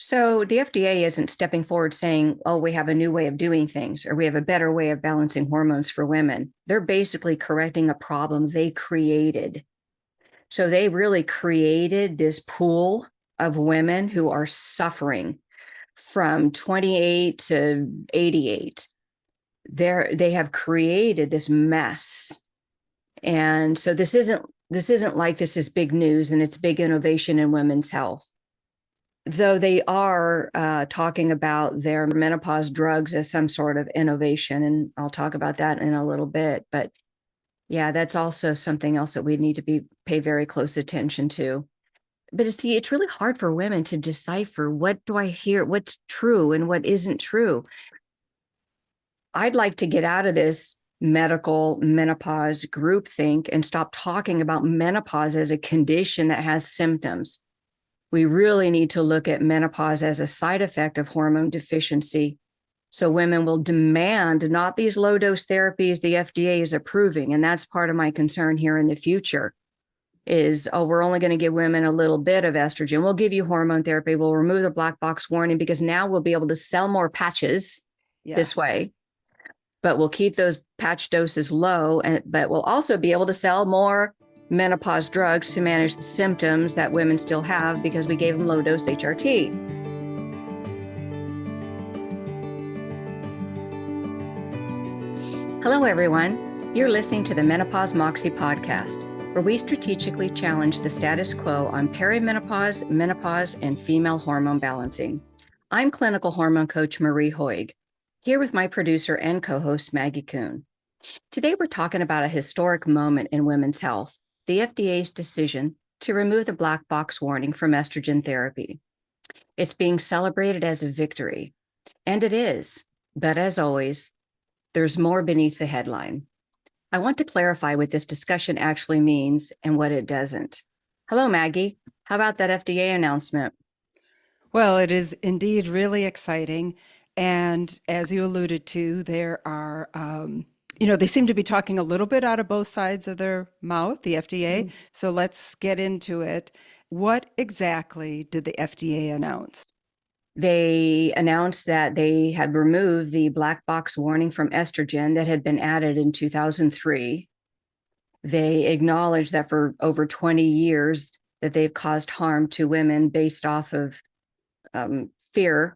So the FDA isn't stepping forward saying, oh, we have a new way of doing things, or we have a better way of balancing hormones for women. They're basically correcting a problem they created. So they really created this pool of women who are suffering from 28 to 88. They have created this mess. And so this isn't like this is big news and it's big innovation in women's health, though they are talking about their menopause drugs as some sort of innovation. And I'll talk about that in a little bit. But yeah, that's also something else that we need to pay very close attention to. But see, it's really hard for women to decipher, what do I hear, what's true and what isn't true. I'd like to get out of this medical menopause groupthink and stop talking about menopause as a condition that has symptoms. We really need to look at menopause as a side effect of hormone deficiency. So women will demand not these low dose therapies the FDA is approving. And that's part of my concern here in the future is, oh, we're only going to give women a little bit of estrogen. We'll give you hormone therapy. We'll remove the black box warning because now we'll be able to sell more patches this way. But we'll keep those patch doses low, but we'll also be able to sell more menopause drugs to manage the symptoms that women still have because we gave them low dose HRT. Hello, everyone. You're listening to the MeNoPause Moxie podcast, where we strategically challenge the status quo on perimenopause, menopause, and female hormone balancing. I'm clinical hormone coach Marie Hoig, here with my producer and co-host Maggie Kuhn. Today, we're talking about a historic moment in women's health, the FDA's decision to remove the black box warning from estrogen therapy. It's being celebrated as a victory, and it is, but as always, there's more beneath the headline. I want to clarify what this discussion actually means and what it doesn't. Hello, Maggie. How about that FDA announcement? Well, it is indeed really exciting. And as you alluded to, there are, they seem to be talking a little bit out of both sides of their mouth, the FDA. Mm-hmm. So let's get into it. What exactly did the FDA announce? They announced that they had removed the black box warning from estrogen that had been added in 2003. They acknowledged that for over 20 years that they've caused harm to women based off of fear.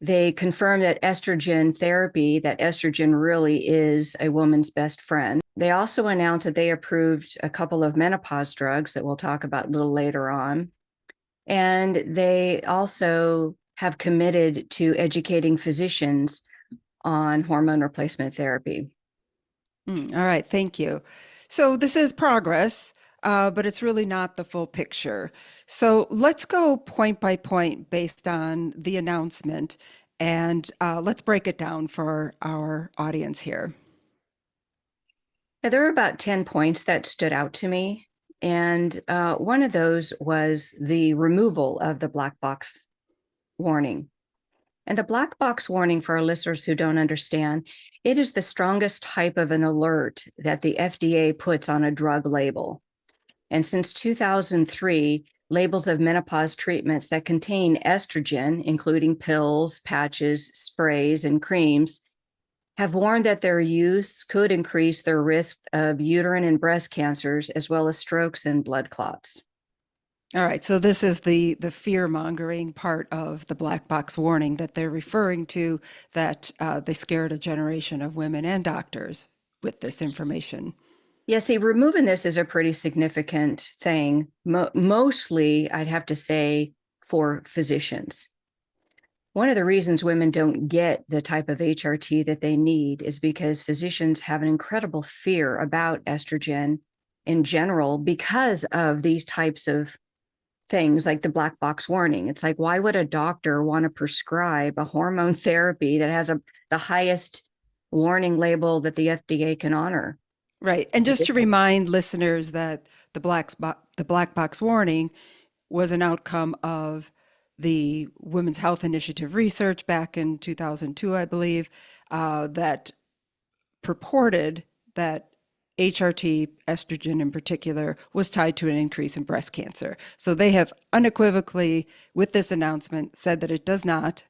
They confirmed that estrogen therapy, that estrogen really is a woman's best friend. They also announced that they approved a couple of menopause drugs that we'll talk about a little later on. And they also have committed to educating physicians on hormone replacement therapy. All right, thank you. So this is progress, but it's really not the full picture. So let's go point by point based on the announcement, and let's break it down for our audience here. Now, there are about 10 points that stood out to me. And one of those was the removal of the black box warning. And the black box warning, for our listeners who don't understand, it is the strongest type of an alert that the FDA puts on a drug label. And since 2003, labels of menopause treatments that contain estrogen, including pills, patches, sprays, and creams, have warned that their use could increase their risk of uterine and breast cancers, as well as strokes and blood clots. All right, so this is the fear-mongering part of the black box warning that they're referring to, that they scared a generation of women and doctors with this information. Yeah, see, removing this is a pretty significant thing, mostly, I'd have to say, for physicians. One of the reasons women don't get the type of HRT that they need is because physicians have an incredible fear about estrogen in general because of these types of things like the black box warning. It's like, why would a doctor want to prescribe a hormone therapy that has the highest warning label that the FDA can honor? Right. And just to remind listeners that the black box warning was an outcome of the Women's Health Initiative research back in 2002, I believe, that purported that HRT, estrogen in particular, was tied to an increase in breast cancer. So they have unequivocally, with this announcement, said that it does not.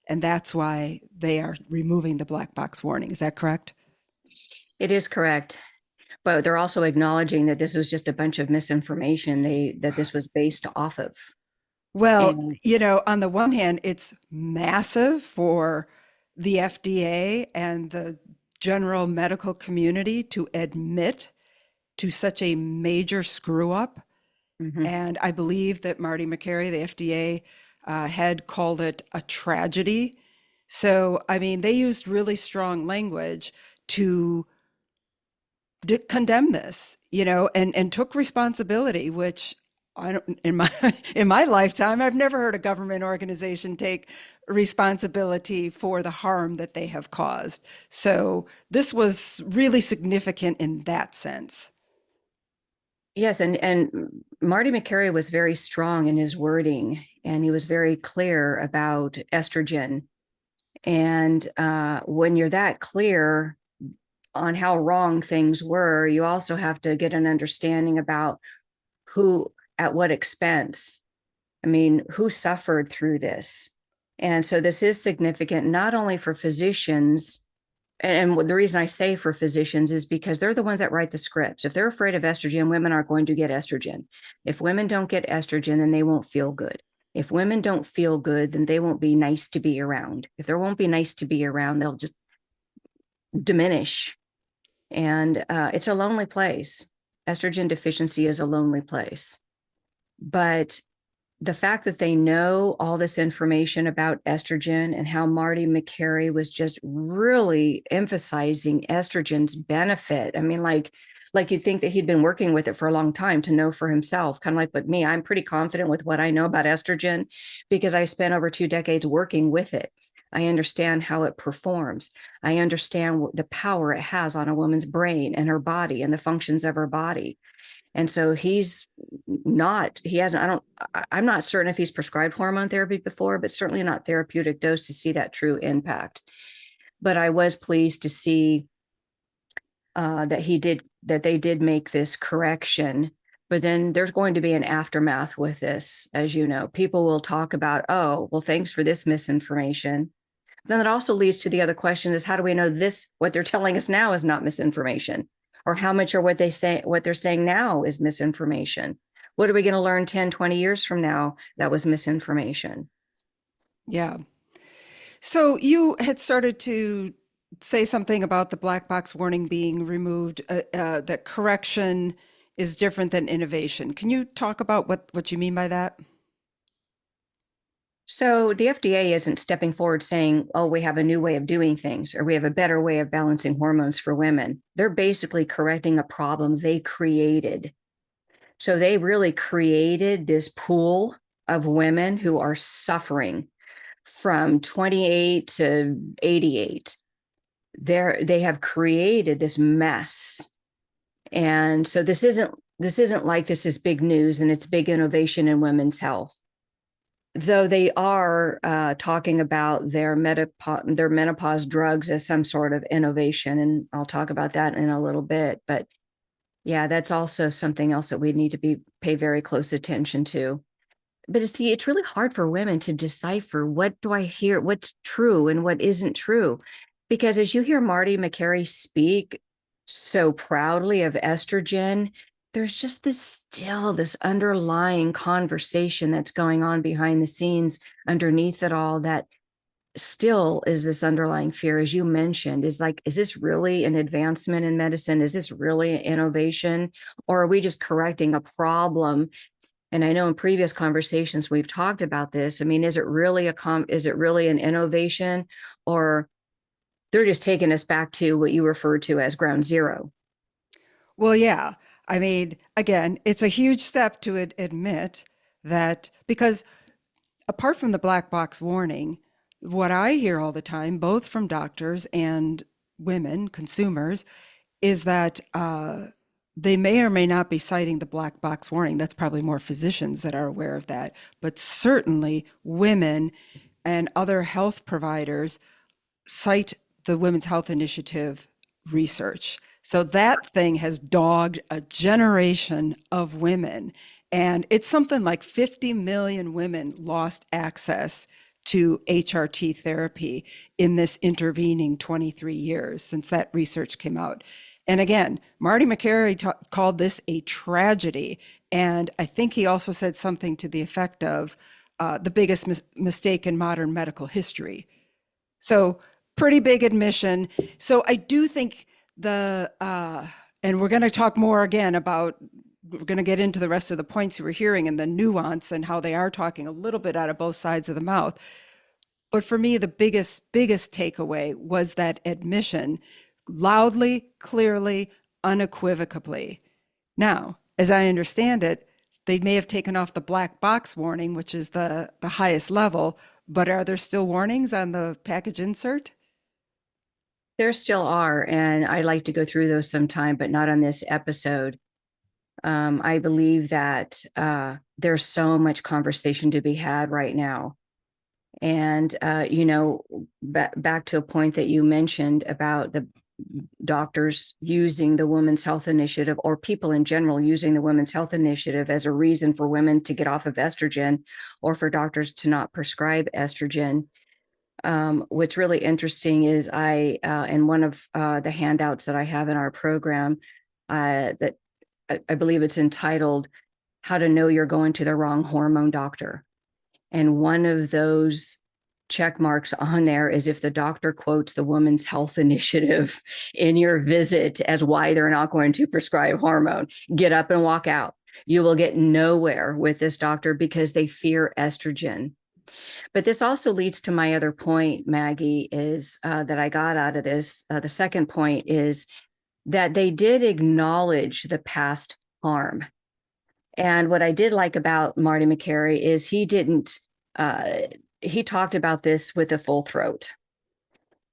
And that's why they are removing the black box warning. Is that correct? It is correct. But they're also acknowledging that this was just a bunch of misinformation that this was based off of. Well, And on the one hand, it's massive for the FDA and the general medical community to admit to such a major screw up. mhm. And I believe that Marty Makary, the FDA head, called it a tragedy. So, I mean, they used really strong language to condemn this, and took responsibility, which I don't in my in my lifetime, I've never heard a government organization take responsibility for the harm that they have caused. So this was really significant in that sense. Yes, and Marty Makary was very strong in his wording, and he was very clear about estrogen. And when you're that clear on how wrong things were, you also have to get an understanding about who, at what expense. I mean, who suffered through this? And so this is significant not only for physicians, and the reason I say for physicians is because they're the ones that write the scripts. If they're afraid of estrogen, women aren't going to get estrogen. If women don't get estrogen, then they won't feel good. If women don't feel good, then they won't be nice to be around. If they won't be nice to be around, they'll just diminish. And it's a lonely place. Estrogen deficiency is a lonely place. But the fact that they know all this information about estrogen and how Marty Makary was just really emphasizing estrogen's benefit. I mean, like you'd think that he'd been working with it for a long time to know for himself, kind of like with me. I'm pretty confident with what I know about estrogen because I spent over 2 decades working with it. I understand how it performs. I understand the power it has on a woman's brain and her body and the functions of her body. And so he hasn't, I'm not certain if he's prescribed hormone therapy before, but certainly not therapeutic dose to see that true impact. But I was pleased to see that they did make this correction. But then there's going to be an aftermath with this, as you know. People will talk about, oh, well, thanks for this misinformation. Then it also leads to the other question is how do we know what they're telling us now is not misinformation? Or how much or what they're saying now is misinformation? What are we going to learn 10, 20 years from now that was misinformation? Yeah. So you had started to say something about the black box warning being removed, that correction is different than innovation. Can you talk about what you mean by that? So the FDA isn't stepping forward saying, oh, we have a new way of doing things or we have a better way of balancing hormones for women. They're basically correcting a problem they created. So they really created this pool of women who are suffering from 28 to 88. They have created this mess. And so this isn't like this is big news and it's big innovation in women's health. Though they are talking about their menopause drugs as some sort of innovation, and I'll talk about that in a little bit. But yeah, that's also something else that we need to pay very close attention to. But see, it's really hard for women to decipher what do I hear, what's true and what isn't true. Because as you hear Marty Makary speak so proudly of estrogen, there's just this underlying conversation that's going on behind the scenes underneath it all that still is this underlying fear, as you mentioned, is like, is this really an advancement in medicine? Is this really innovation? Or are we just correcting a problem? And I know in previous conversations we've talked about this. I mean, is it really an innovation, or they're just taking us back to what you referred to as ground zero? Well, yeah. I mean, again, it's a huge step to admit that, because apart from the black box warning, what I hear all the time, both from doctors and women, consumers, is that they may or may not be citing the black box warning. That's probably more physicians that are aware of that. But certainly women and other health providers cite the Women's Health Initiative research. So that thing has dogged a generation of women. And it's something like 50 million women lost access to HRT therapy in this intervening 23 years since that research came out. And again, Marty McCary called this a tragedy. And I think he also said something to the effect of the biggest mistake in modern medical history. So, pretty big admission. So, I do think and we're going to talk more again about, we're going to get into the rest of the points you were hearing and the nuance and how they are talking a little bit out of both sides of the mouth. But for me, the biggest takeaway was that admission loudly, clearly, unequivocally. Now, as I understand it, they may have taken off the black box warning, which is the highest level, but are there still warnings on the package insert? There still are, and I'd like to go through those sometime, but not on this episode. I believe that there's so much conversation to be had right now. And, back to a point that you mentioned about the doctors using the Women's Health Initiative, or people in general using the Women's Health Initiative as a reason for women to get off of estrogen, or for doctors to not prescribe estrogen. What's really interesting is in one of the handouts that I have in our program, that I believe it's entitled "How to Know You're Going to the Wrong Hormone Doctor." And one of those check marks on there is if the doctor quotes the Women's Health Initiative in your visit as why they're not going to prescribe hormone, get up and walk out. You will get nowhere with this doctor because they fear estrogen. But this also leads to my other point, Maggie, is that I got out of this. The second point is that they did acknowledge the past harm. And what I did like about Marty McCary is he didn't, he talked about this with a full throat.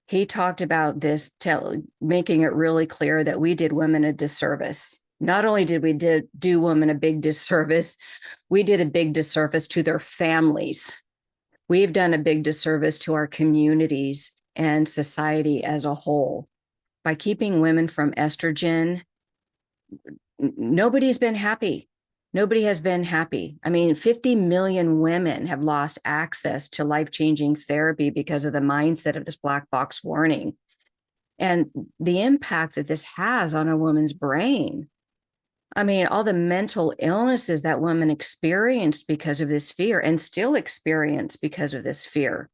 He talked about this, making it really clear that we did women a disservice. Not only did we do women a big disservice, we did a big disservice to their families. We've done a big disservice to our communities and society as a whole by keeping women from estrogen. Nobody's been happy. Nobody has been happy. I mean, 50 million women have lost access to life-changing therapy because of the mindset of this black box warning. And the impact that this has on a woman's brain. I mean, all the mental illnesses that women experienced because of this fear and still experience because of this fear.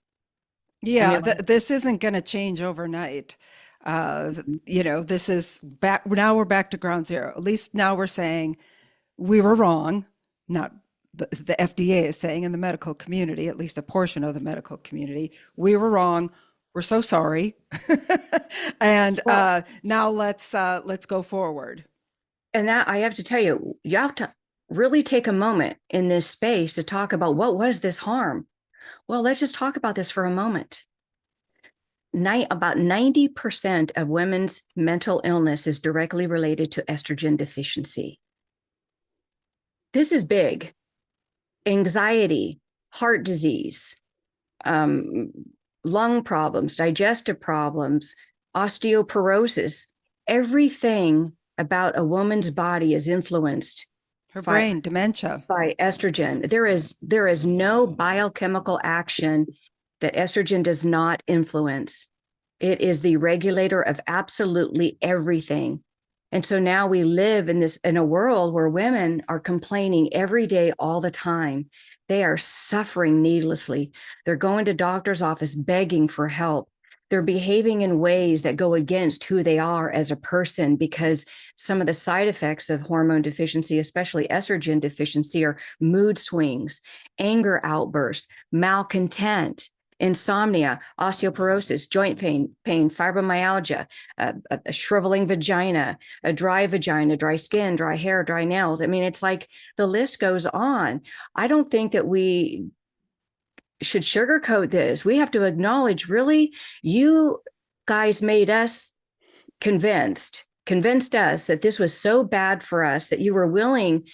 Yeah, this isn't going to change overnight. This is back. Now we're back to ground zero. At least now we're saying we were wrong. Not the FDA is saying, in the medical community, at least a portion of the medical community, we were wrong. We're so sorry. And now let's go forward. And that, I have to tell you, you have to really take a moment in this space to talk about what was this harm. Well, let's just talk about this for a moment. About 90% of women's mental illness is directly related to estrogen deficiency. This is big. Anxiety, heart disease, lung problems, digestive problems, osteoporosis, everything about a woman's body is influenced. Her brain, dementia. By estrogen. There is no biochemical action that estrogen does not influence. It is the regulator of absolutely everything. And so now we live in a world where women are complaining every day, all the time. They are suffering needlessly. They're going to doctor's office begging for help. They're behaving in ways that go against who they are as a person, because some of the side effects of hormone deficiency, especially estrogen deficiency, are mood swings, anger outbursts, malcontent, insomnia, osteoporosis, joint pain, fibromyalgia, a shriveling vagina, a dry skin, dry hair, dry nails. I mean, it's like the list goes on. I don't think that we should sugarcoat this. We have to acknowledge, really, you guys made us convinced us that this was so bad for us that you were willing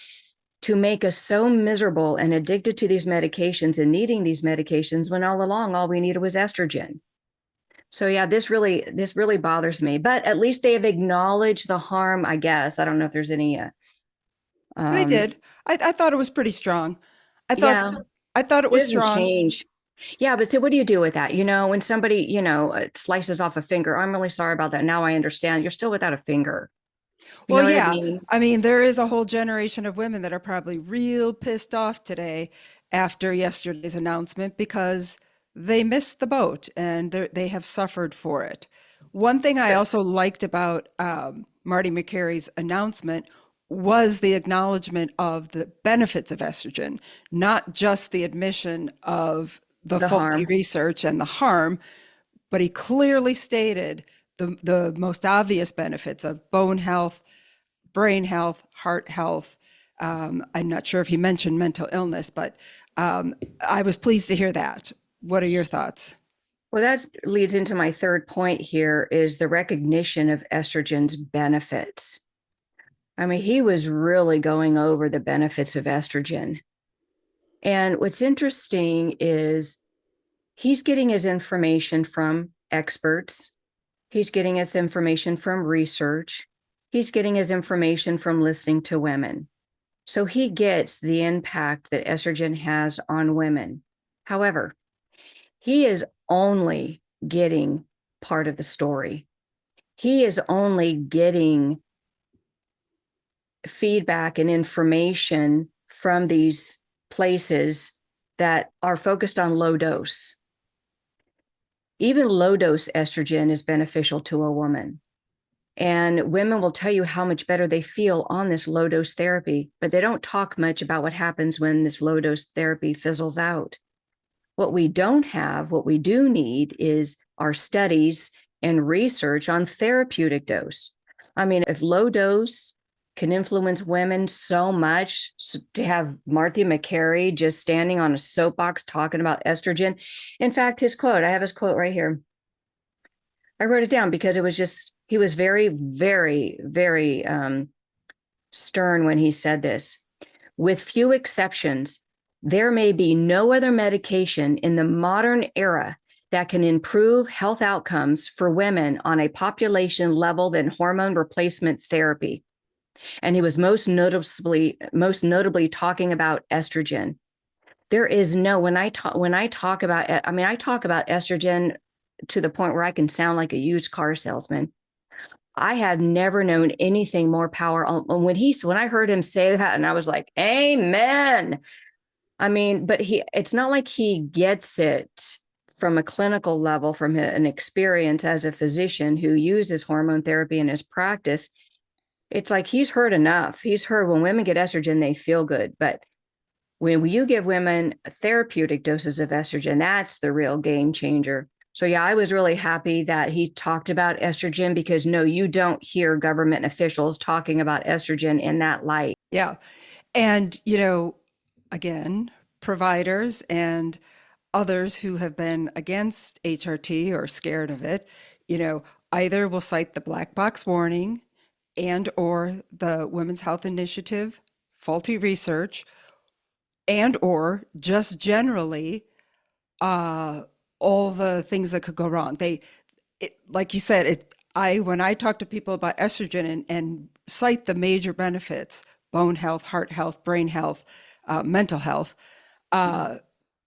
to make us so miserable and addicted to these medications and needing these medications, when all along, all we needed was estrogen. So yeah, this really bothers me. But at least they have acknowledged the harm, I guess. I don't know if there's any They um did. I thought it was pretty strong. I thought yeah, I thought it it was doesn't strong. change. Yeah, but so what do you do with that? When somebody, slices off a finger, I'm really sorry about that. Now I understand. You're still without a finger. You Well, know what I yeah. mean? I mean, there is a whole generation of women that are probably real pissed off today after yesterday's announcement because they missed the boat and they have suffered for it. One thing I also liked about Marty McCary's announcement was the acknowledgement of the benefits of estrogen, not just the admission of the The faulty harm. research and the harm, but he clearly stated the most obvious benefits of bone health, brain health, heart health. I'm not sure if he mentioned mental illness, but I was pleased to hear that. What are your thoughts? Well, that leads into my third point here is the recognition of estrogen's benefits. I mean, he was really going over the benefits of estrogen. And what's interesting is he's getting his information from experts. He's getting his information from research. He's getting his information from listening to women. So he gets the impact that estrogen has on women. However, he is only getting part of the story. He is only getting feedback and information from these places that are focused on low dose. Even low dose estrogen is beneficial to a woman. And women will tell you how much better they feel on this low dose therapy, but they don't talk much about what happens when this low dose therapy fizzles out. What we don't have, what we do need is our studies and research on therapeutic dose. I mean, if low dose can influence women so much, to have Marty McCary just standing on a soapbox talking about estrogen. In fact, I have his quote right here. I wrote it down because he was very, very, very stern when he said this. With few exceptions, there may be no other medication in the modern era that can improve health outcomes for women on a population level than hormone replacement therapy. And he was most notably talking about estrogen. There is no when I talk about I talk about estrogen to the point where I can sound like a used car salesman. I have never known anything more powerful. When I heard him say that, and I was like, "Amen." I mean, but it's not like he gets it from a clinical level, from an experience as a physician who uses hormone therapy in his practice. It's like he's heard enough. He's heard when women get estrogen, they feel good. But when you give women therapeutic doses of estrogen, that's the real game changer. So, yeah, I was really happy that he talked about estrogen because no, you don't hear government officials talking about estrogen in that light. Yeah. And, again, providers and others who have been against HRT or scared of it, you know, either will cite the black box warning and or the Women's Health Initiative, faulty research, and or just generally uh, all the things that could go wrong. Like you said, when I talk to people about estrogen and cite the major benefits, bone health, heart health, brain health, mental health, uh,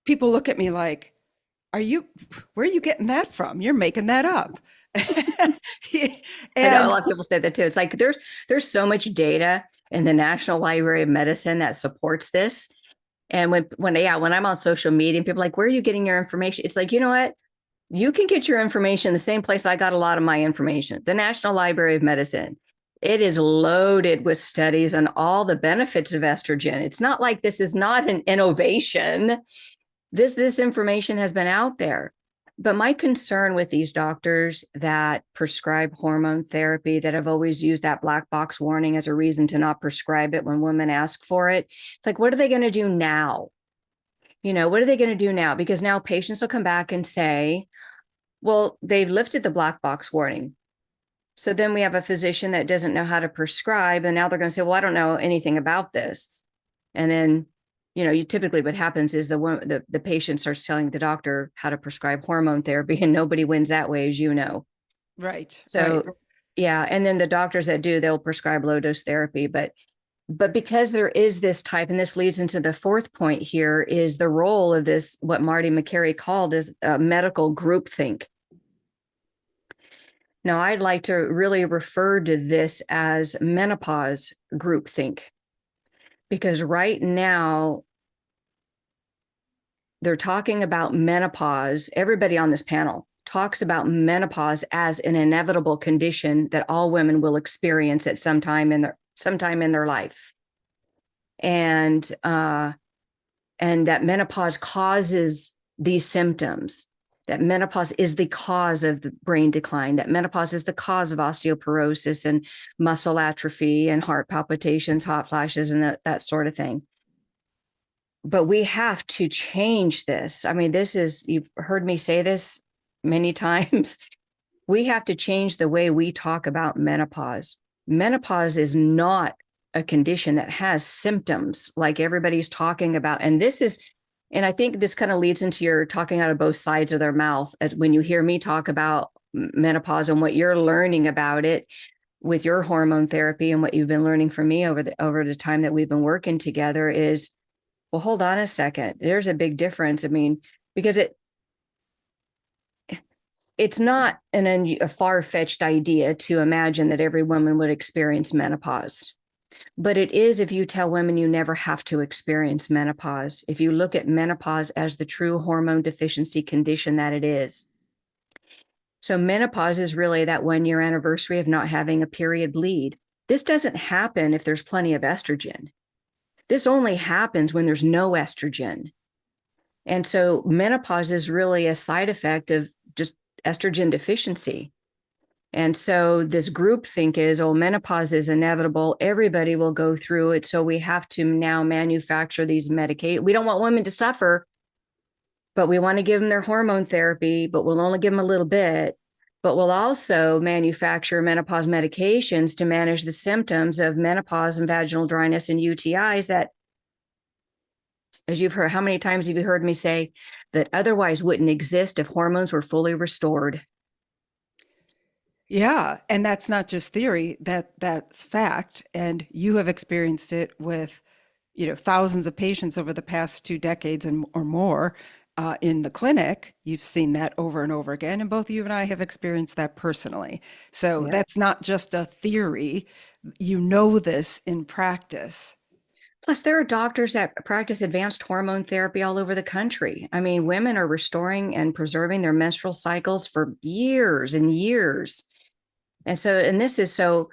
people look at me like, where are you getting that from? You're making that up. I know a And lot of people say that too. It's like there's so much data in the National Library of Medicine that supports this. And when I'm on social media and people are like, where are you getting your information? It's like, you know what? You can get your information the same place I got a lot of my information, the National Library of Medicine. It is loaded with studies on all the benefits of estrogen. It's not like this is not an innovation. This information has been out there. But my concern with these doctors that prescribe hormone therapy, that have always used that black box warning as a reason to not prescribe it when women ask for it, it's like, what are they going to do now? What are they going to do now? Because now patients will come back and say, well, they've lifted the black box warning. So then we have a physician that doesn't know how to prescribe. And now they're going to say, well, I don't know anything about this. And then You typically what happens is the patient starts telling the doctor how to prescribe hormone therapy, and nobody wins that way, as you know. Right, right. So yeah, and then the doctors that do, they'll prescribe low dose therapy, but because there is this type, and this leads into the fourth point here, is the role of this, what Marty McCary called as medical groupthink. Now, I'd like to really refer to this as menopause groupthink, because right now they're talking about menopause. Everybody on this panel talks about menopause as an inevitable condition that all women will experience at some time in their life, and that menopause causes these symptoms. That menopause is the cause of the brain decline. That menopause is the cause of osteoporosis and muscle atrophy and heart palpitations, hot flashes, and that sort of thing. But we have to change this. I mean, you've heard me say this many times. We have to change the way we talk about menopause. Menopause is not a condition that has symptoms like everybody's talking about. And I think this kind of leads into your talking out of both sides of their mouth, as when you hear me talk about menopause and what you're learning about it with your hormone therapy and what you've been learning from me over the time that we've been working together is, well, hold on a second. There's a big difference. I mean, because it's not a far-fetched idea to imagine that every woman would experience menopause. But it is if you tell women you never have to experience menopause, if you look at menopause as the true hormone deficiency condition that it is. So menopause is really that 1-year anniversary of not having a period bleed. This doesn't happen if there's plenty of estrogen. This only happens when there's no estrogen. And so menopause is really a side effect of just estrogen deficiency. And so this group think is, oh, menopause is inevitable. Everybody will go through it. So we have to now manufacture these medications. We don't want women to suffer, but we want to give them their hormone therapy, but we'll only give them a little bit. But we'll also manufacture menopause medications to manage the symptoms of menopause and vaginal dryness and UTIs that, as you've heard, how many times have you heard me say that otherwise wouldn't exist if hormones were fully restored? Yeah, and that's not just theory, that's fact. And you have experienced it with, thousands of patients over the past 2 decades or more in the clinic. You've seen that over and over again, and both you and I have experienced that personally. So Yeah. that's not just a theory. You know this in practice. Plus, there are doctors that practice advanced hormone therapy all over the country. I mean, women are restoring and preserving their menstrual cycles for years and years. And this is so,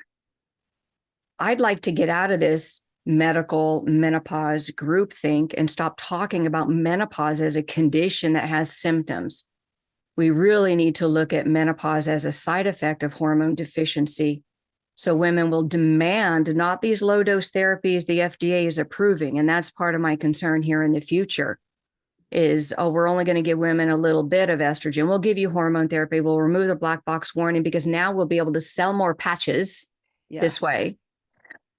I'd like to get out of this medical menopause groupthink and stop talking about menopause as a condition that has symptoms. We really need to look at menopause as a side effect of hormone deficiency. So women will demand not these low dose therapies the FDA is approving. And that's part of my concern here in the future is, oh, we're only going to give women a little bit of estrogen. We'll give you hormone therapy. We'll remove the black box warning because now we'll be able to sell more patches Yeah. this way,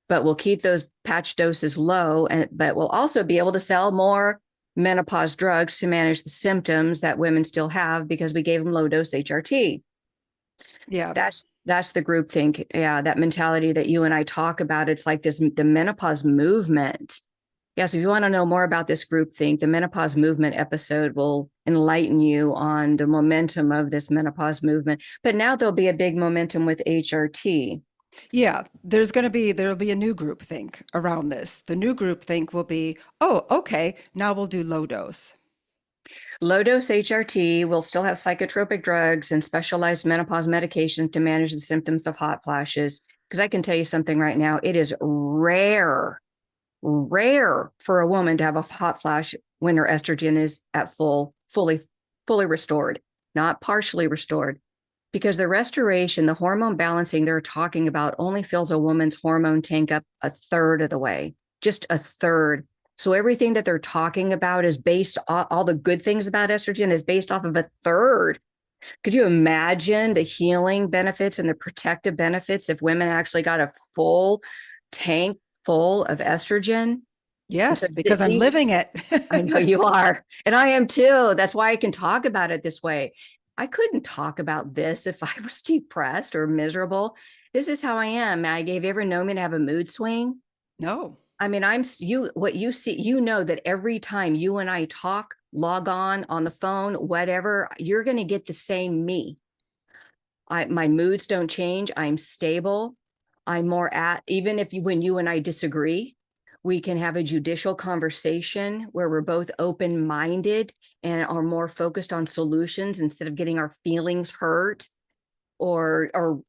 but we'll keep those patch doses low. But we'll also be able to sell more menopause drugs to manage the symptoms that women still have because we gave them low dose HRT. Yeah. That's the group think. Yeah, that mentality that you and I talk about. It's like the menopause movement. Yeah, so if you want to know more about this group think, the menopause movement episode will enlighten you on the momentum of this menopause movement. But now there'll be a big momentum with HRT. Yeah, there'll be a new group think around this. The new group think will be, oh, okay, now we'll do low dose. Low dose HRT will still have psychotropic drugs and specialized menopause medications to manage the symptoms of hot flashes. Because I can tell you something right now, it is rare for a woman to have a hot flash when her estrogen is at fully restored, not partially restored. Because the restoration, the hormone balancing they're talking about only fills a woman's hormone tank up a third of the way, just a third. So everything that they're talking about is based on all the good things about estrogen is based off of a third. Could you imagine the healing benefits and the protective benefits if women actually got a full tank full of estrogen? And so Yes, because I'm living it. I know you are. And I am too. That's why I can talk about it this way. I couldn't talk about this if I was depressed or miserable. This is how I am, Maggie. Have you ever known me to have a mood swing? No. I mean, what you see, that every time you and I talk, log on the phone, whatever, you're going to get the same me. My moods don't change. I'm stable. I'm more even if when you and I disagree, we can have a judicial conversation where we're both open-minded and are more focused on solutions instead of getting our feelings hurt or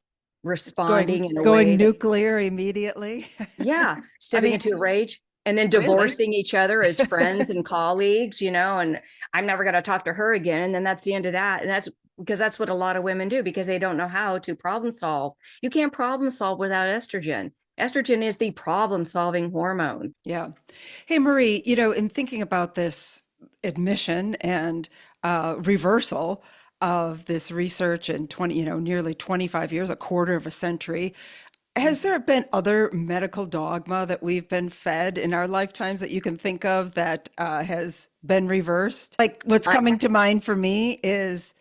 responding in a Going way that, nuclear immediately. yeah, I stepping mean, into a rage and then really? divorcing each other as friends and colleagues, and I'm never going to talk to her again. And then that's the end of that. And that's because that's what a lot of women do because they don't know how to problem solve. You can't problem solve without estrogen. Estrogen is the problem solving hormone. Yeah. Hey, Marie, in thinking about this admission and reversal of this research in nearly 25 years, a quarter of a century, has there been other medical dogma that we've been fed in our lifetimes that you can think of that has been reversed? Like what's I, coming to mind for me is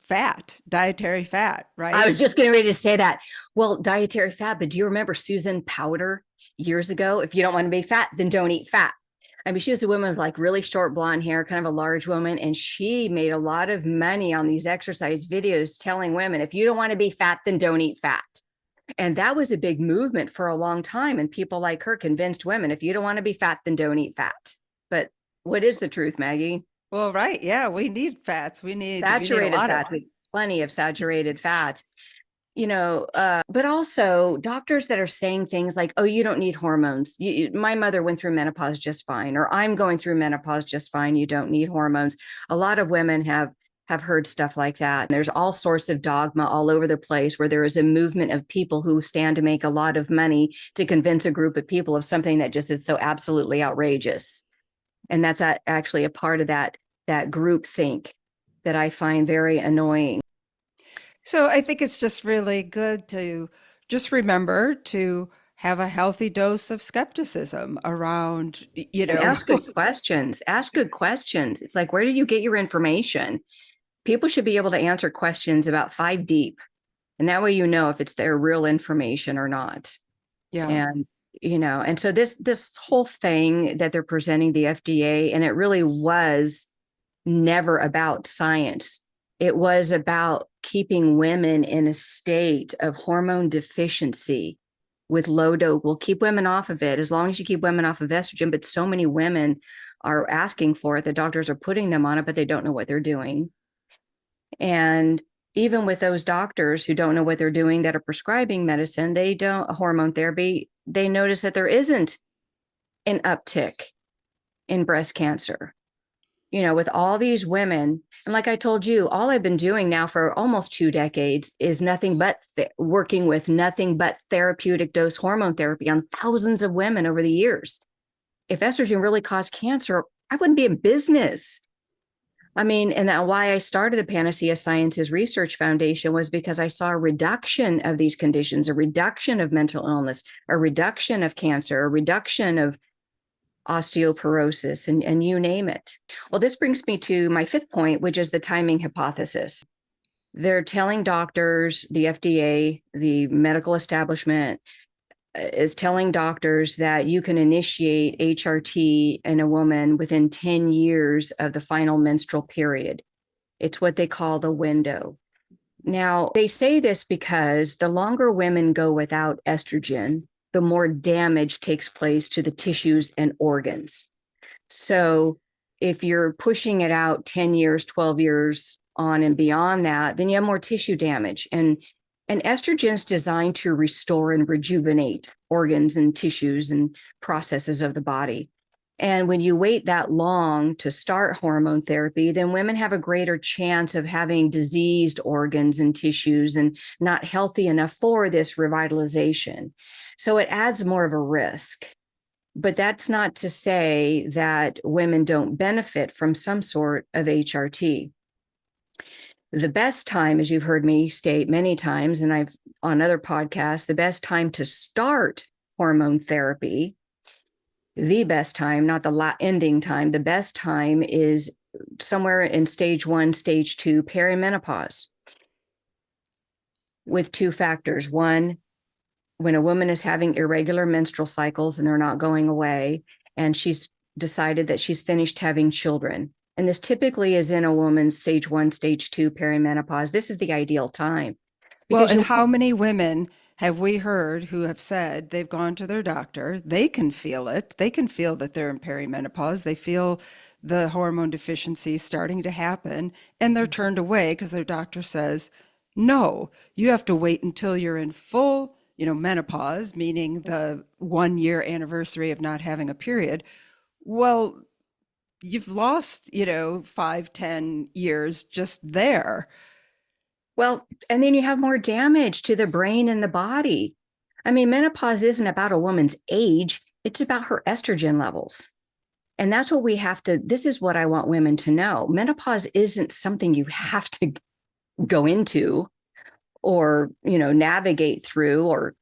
fat, dietary fat, I right? was just getting ready to say that. Well, dietary fat, but do you remember Susan Powder years ago? If you don't want to be fat, then don't eat fat. I mean, she was a woman with like really short blonde hair, kind of a large woman, and she made a lot of money on these exercise videos telling women, if you don't want to be fat, then don't eat fat. And that was a big movement for a long time. And people like her convinced women, if you don't want to be fat, then don't eat fat. But what is the truth, Maggie? Well, right. Yeah, we need fats. We need a Saturated lot of fat, plenty of saturated fats. But also doctors that are saying things like, oh, you don't need hormones. My mother went through menopause just fine, or I'm going through menopause just fine. You don't need hormones. A lot of women have heard stuff like that. And there's all sorts of dogma all over the place where there is a movement of people who stand to make a lot of money to convince a group of people of something that just is so absolutely outrageous. And that's actually a part of that group think that I find very annoying. So I think it's just really good to just remember to have a healthy dose of skepticism around, And ask good questions. Ask good questions. It's like, where do you get your information? People should be able to answer questions about 5 deep. And that way you know if it's their real information or not. yeah. And and so this whole thing that they're presenting the FDA, and it really was never about science. It was about keeping women in a state of hormone deficiency with low dose. We'll keep women off of it as long as you keep women off of estrogen. But so many women are asking for it. The doctors are putting them on it, but they don't know what they're doing. And even with those doctors who don't know what they're doing that are prescribing medicine, they don't hormone therapy, they notice that there isn't an uptick in breast cancer. With all these women, and like I told you, all I've been doing now for almost 2 decades is nothing but working with nothing but therapeutic dose hormone therapy on thousands of women over the years. If estrogen really caused cancer, I wouldn't be in business. I mean, and that why I started the Panacea Sciences Research Foundation was because I saw a reduction of these conditions, a reduction of mental illness, a reduction of cancer, a reduction of osteoporosis, and you name it. Well, this brings me to my fifth point, which is the timing hypothesis. They're telling doctors, the FDA, the medical establishment is telling doctors that you can initiate HRT in a woman within 10 years of the final menstrual period. It's what they call the window. Now, they say this because the longer women go without estrogen, the more damage takes place to the tissues and organs. So if you're pushing it out 10 years, 12 years on and beyond that, then you have more tissue damage. And estrogen is designed to restore and rejuvenate organs and tissues and processes of the body. And when you wait that long to start hormone therapy, then women have a greater chance of having diseased organs and tissues and not healthy enough for this revitalization. So it adds more of a risk. But that's not to say that women don't benefit from some sort of HRT. The best time, as you've heard me state many times, and I've on other podcasts, the best time to start hormone therapy The best time, not the ending time, the best time is somewhere in stage 1, stage 2, perimenopause, with two factors. One, when a woman is having irregular menstrual cycles and they're not going away, and she's decided that she's finished having children. And this typically is in a woman's stage 1, stage 2 perimenopause. This is the ideal time Well, because and you how many women have we heard who have said they've gone to their doctor, they can feel it, they can feel that they're in perimenopause, they feel the hormone deficiency starting to happen, and they're turned away because their doctor says, no, you have to wait until you're in full, menopause, meaning the 1 year anniversary of not having a period. Well, you've lost, 5, 10 years just there. well, and then you have more damage to the brain and the body. I mean, menopause isn't about a woman's age, it's about her estrogen levels. And that's what we have to, this is what I want women to know. Menopause isn't something you have to go into or, navigate through or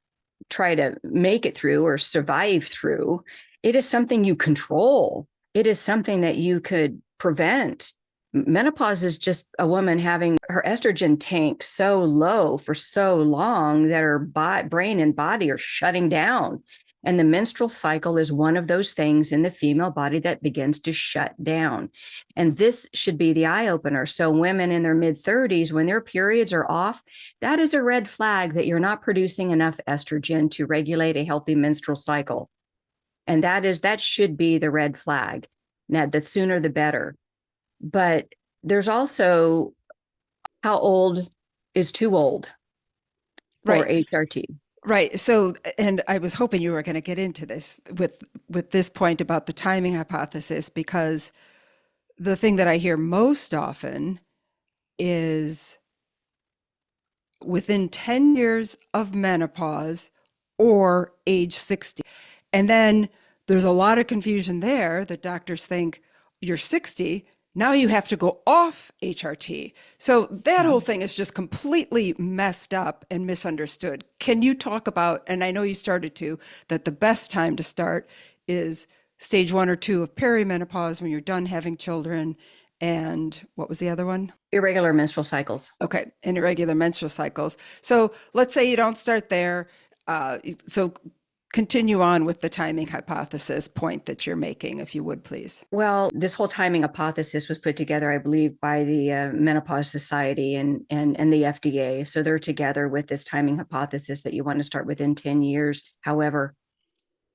try to make it through or survive through. It is something you control. It is something that you could prevent. Menopause is just a woman having her estrogen tank so low for so long that her brain and body are shutting down. And the menstrual cycle is one of those things in the female body that begins to shut down. And this should be the eye opener. So women in their mid 30s, when their periods are off, that is a red flag that you're not producing enough estrogen to regulate a healthy menstrual cycle. And that should be the red flag. Now, the sooner the better. But there's also how old is too old for Right. HRT. Right. So, and I was hoping you were going to get into this with this point about the timing hypothesis, because the thing that I hear most often is within 10 years of menopause or age 60. And then there's a lot of confusion there that doctors think you're 60, now you have to go off HRT. So that whole thing is just completely messed up and misunderstood. Can you talk about, and I know you started to, that the best time to start is stage 1 or 2 of perimenopause when you're done having children. And what was the other one? Irregular menstrual cycles. Okay, and irregular menstrual cycles. So let's say you don't start there. So continue on with the timing hypothesis point that you're making, if you would, please. Well, this whole timing hypothesis was put together, I believe, by the Menopause Society and the FDA. So they're together with this timing hypothesis that you want to start within 10 years. However,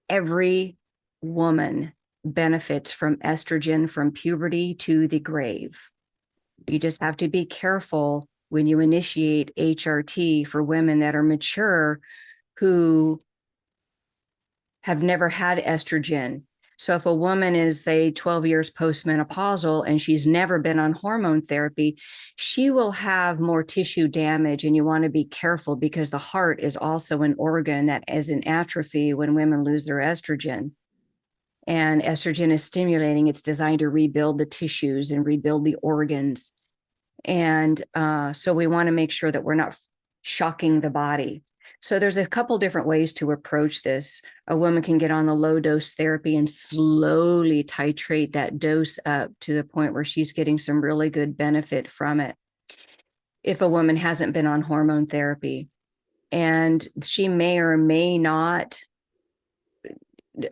every woman benefits from estrogen from puberty to the grave. You just have to be careful when you initiate HRT for women that are mature who have never had estrogen. So if a woman is, say, 12 years postmenopausal and she's never been on hormone therapy, she will have more tissue damage. And you want to be careful because the heart is also an organ that is in atrophy when women lose their estrogen. And estrogen is stimulating. It's designed to rebuild the tissues and rebuild the organs. And so we want to make sure that we're not shocking the body. So there's a couple different ways to approach this. A woman can get on the low dose therapy and slowly titrate that dose up to the point where she's getting some really good benefit from it. If a woman hasn't been on hormone therapy, and she may or may not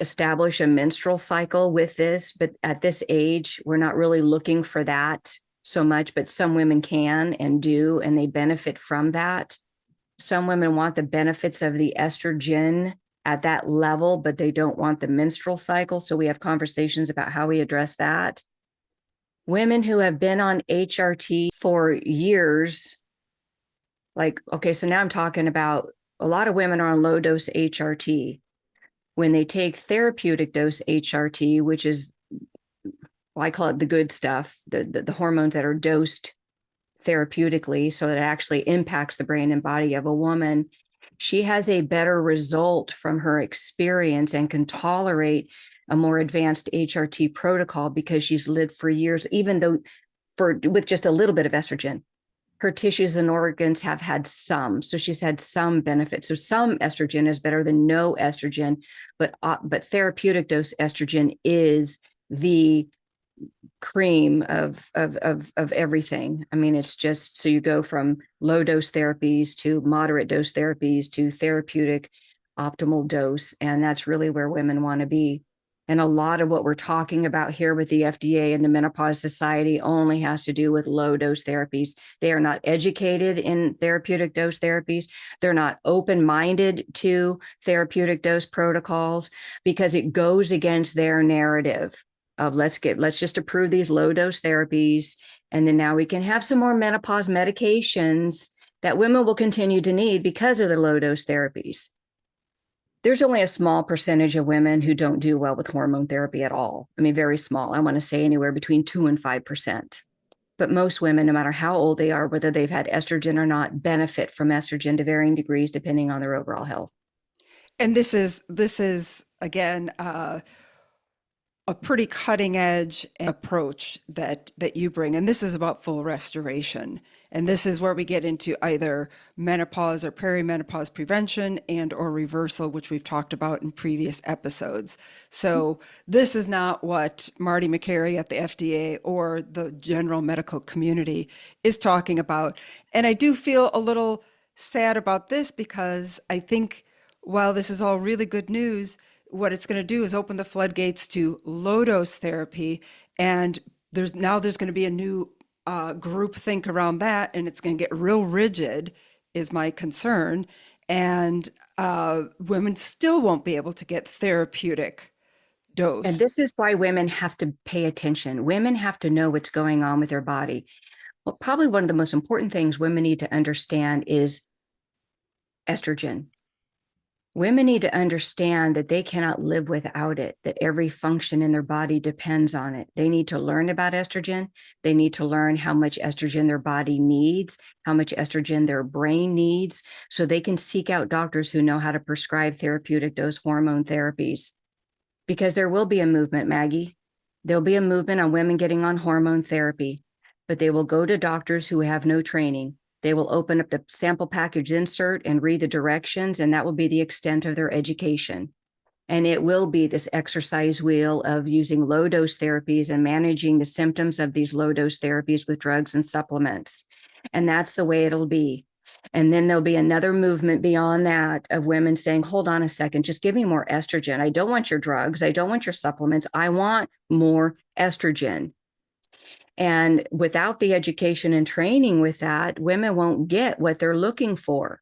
establish a menstrual cycle with this, but at this age, we're not really looking for that so much, but some women can and do, and they benefit from that. Some women want the benefits of the estrogen at that level, but they don't want the menstrual cycle. So we have conversations about how we address that. Women who have been on HRT for years, like, okay, so now I'm talking about a lot of women are on low dose HRT. When they take therapeutic dose HRT, which is, well, I call it the good stuff, the hormones that are dosed therapeutically so that it actually impacts the brain and body of a woman, she has a better result from her experience and can tolerate a more advanced HRT protocol because she's lived for years, even though with just a little bit of estrogen. her tissues and organs have had some. So she's had some benefit. So some estrogen is better than no estrogen, but therapeutic dose estrogen is the cream of everything. I mean, it's just so you go from low dose therapies to moderate dose therapies to therapeutic optimal dose, and that's really where women want to be. And a lot of what we're talking about here with the FDA and the Menopause Society only has to do with low dose therapies. They are not educated in therapeutic dose therapies. They're not open minded to therapeutic dose protocols because it goes against their narrative of let's just approve these low dose therapies. And then now we can have some more menopause medications that women will continue to need because of the low dose therapies. There's only a small percentage of women who don't do well with hormone therapy at all. I mean, very small. I want to say anywhere between 2 and 5%. But most women, no matter how old they are, whether they've had estrogen or not, benefit from estrogen to varying degrees depending on their overall health. And this is again a pretty cutting edge approach that you bring, and this is about full restoration. And this is where we get into either menopause or perimenopause prevention and or reversal, which we've talked about in previous episodes. So this is not what Marty McCary at the FDA or the general medical community is talking about. And I do feel a little sad about this because I think while this is all really good news, what it's going to do is open the floodgates to low dose therapy. And there's going to be a new group think around that, and it's going to get real rigid, is my concern. And women still won't be able to get therapeutic dose. And this is why women have to pay attention. Women have to know what's going on with their body. Well, probably one of the most important things women need to understand is estrogen. Women need to understand that they cannot live without it, that every function in their body depends on it. They need to learn about estrogen. They need to learn how much estrogen their body needs, how much estrogen their brain needs, so they can seek out doctors who know how to prescribe therapeutic dose hormone therapies. Because there will be a movement, Maggie. There'll be a movement on women getting on hormone therapy, but they will go to doctors who have no training. They will open up the sample package insert and read the directions, and that will be the extent of their education. And it will be this exercise wheel of using low dose therapies and managing the symptoms of these low dose therapies with drugs and supplements. And that's the way it'll be. And then there'll be another movement beyond that of women saying, hold on a second, just give me more estrogen. I don't want your drugs. I don't want your supplements. I want more estrogen. And without the education and training with that, women won't get what they're looking for.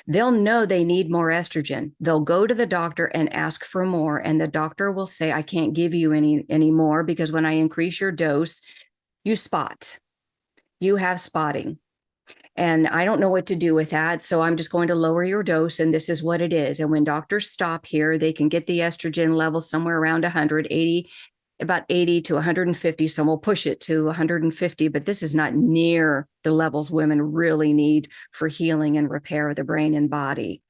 They'll know they need more estrogen. They'll go to the doctor and ask for more. And the doctor will say, I can't give you any more because when I increase your dose, you spot. You have spotting. And I don't know what to do with that. So I'm just going to lower your dose. And this is what it is. And when doctors stop here, they can get the estrogen level somewhere around 180, about 80 to 150. So we'll push it to 150, but this is not near the levels women really need for healing and repair of the brain and body.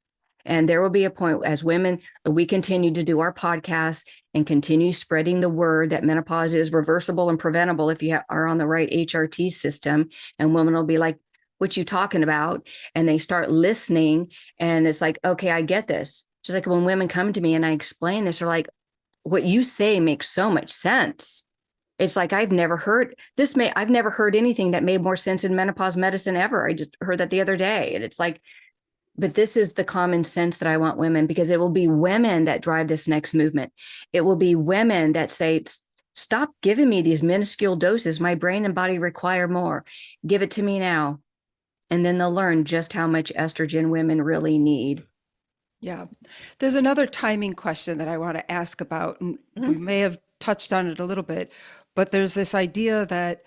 And there will be a point as women, we continue to do our podcast and continue spreading the word that menopause is reversible and preventable if you are on the right HRT system. And women will be like, what you talking about? And they start listening. And it's like, okay, I get this. Just like when women come to me and I explain this, they're like, what you say makes so much sense. It's like, I've never heard anything that made more sense in menopause medicine ever. I just heard that the other day. And it's like, but this is the common sense that I want women, because it will be women that drive this next movement. It will be women that say, stop giving me these minuscule doses. My brain and body require more. Give it to me now. And then they'll learn just how much estrogen women really need. Yeah. There's another timing question that I want to ask about, and we may have touched on it a little bit, but there's this idea that,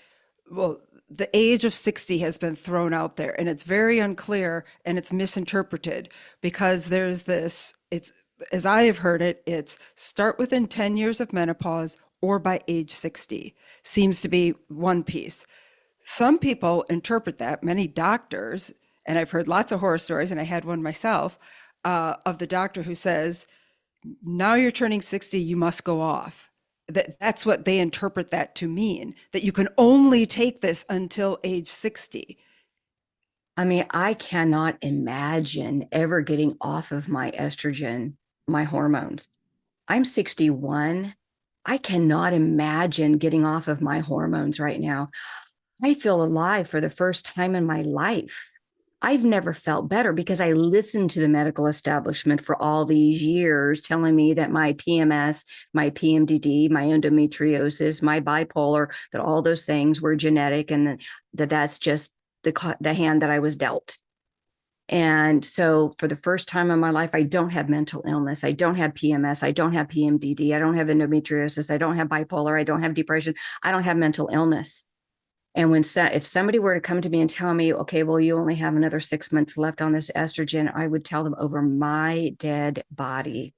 well, the age of 60 has been thrown out there, and it's very unclear and it's misinterpreted because there's this, it's, as I have heard it, it's start within 10 years of menopause or by age 60 seems to be one piece. Some people interpret that, many doctors, and I've heard lots of horror stories, and I had one myself, of the doctor who says, now you're turning 60, you must go off. That's what they interpret that to mean, that you can only take this until age 60. I mean, I cannot imagine ever getting off of my estrogen, my hormones. I'm 61. I cannot imagine getting off of my hormones right now. I feel alive for the first time in my life. I've never felt better because I listened to the medical establishment for all these years telling me that my PMS, my PMDD, my endometriosis, my bipolar, that all those things were genetic and that that's just the hand that I was dealt. And so for the first time in my life, I don't have mental illness. I don't have PMS. I don't have PMDD. I don't have endometriosis. I don't have bipolar. I don't have depression. I don't have mental illness. And if somebody were to come to me and tell me, okay, well, you only have another 6 months left on this estrogen, I would tell them over my dead body.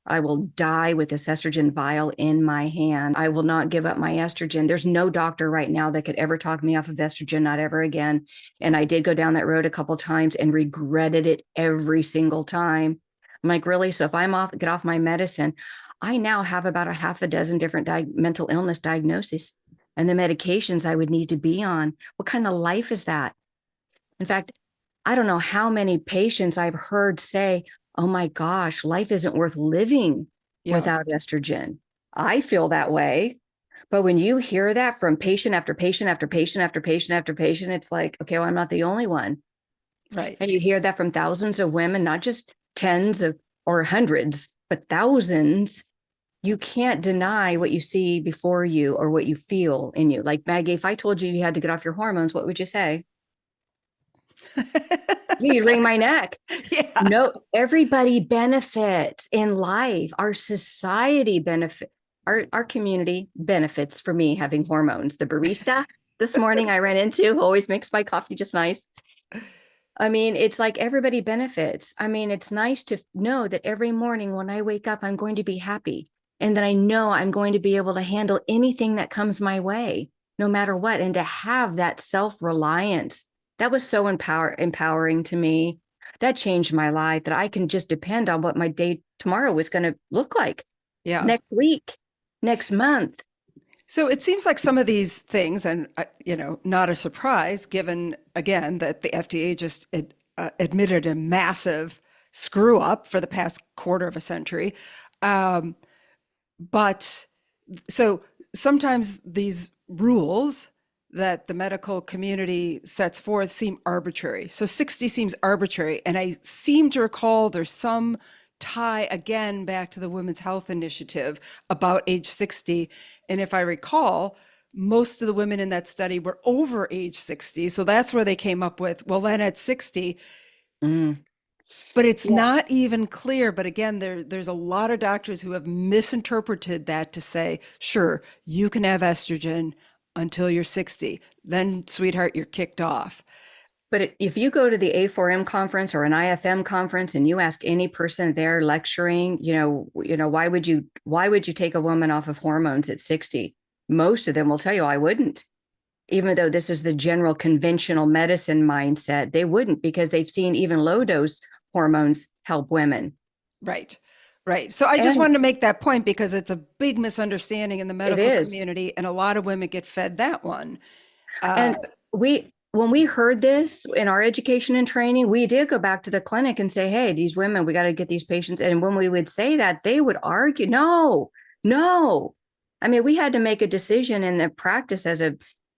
I will die with this estrogen vial in my hand. I will not give up my estrogen. There's no doctor right now that could ever talk me off of estrogen, not ever again. And I did go down that road a couple of times and regretted it every single time. I'm like, really? So if get off my medicine, I now have about a half a dozen different mental illness diagnoses and the medications I would need to be on. What kind of life is that? In fact, I don't know how many patients I've heard say, oh my gosh, life isn't worth living Yeah, without estrogen. I feel that way. But when you hear that from patient after patient after patient after patient after patient, it's like, okay, well, I'm not the only one. right. And you hear that from thousands of women, not just tens of or hundreds, but thousands. You can't deny what you see before you or what you feel in you. Like Maggie, if I told you you had to get off your hormones, what would you say? You'd wring my neck. Yeah. No, everybody benefits in life. Our society benefit. Our community benefits for me having hormones. The barista this morning I ran into who always makes my coffee just nice. I mean, it's like everybody benefits. I mean, it's nice to know that every morning when I wake up, I'm going to be happy and that I know I'm going to be able to handle anything that comes my way, no matter what. And to have that self-reliance, that was so empowering to me. That changed my life that I can just depend on what my day tomorrow is going to look like Yeah. next week, next month. So it seems like some of these things, and not a surprise, given again that the FDA just admitted a massive screw up for the past quarter of a century. Um, but so sometimes these rules that the medical community sets forth seem arbitrary. So 60 seems arbitrary. And I seem to recall there's some tie again back to the Women's Health Initiative about age 60. And if I recall, most of the women in that study were over age 60. So that's where they came up with, well, then at 60, Mm, but it's yeah. not even clear. But again, there's a lot of doctors who have misinterpreted that to say, sure, you can have estrogen until you're 60. Then, sweetheart, you're kicked off. But if you go to the A4M conference or an IFM conference and you ask any person there lecturing, why would you take a woman off of hormones at 60? Most of them will tell you I wouldn't. Even though this is the general conventional medicine mindset, they wouldn't because they've seen even low dose hormones help women. Right. Right. So I just And wanted to make that point because it's a big misunderstanding in the it medical is. community, and a lot of women get fed that one. Uh, And when we heard this in our education and training, we did go back to the clinic and say, hey, these women, we got to get these patients. And when we would say that, they would argue, no, no. I mean, we had to make a decision in the practice as a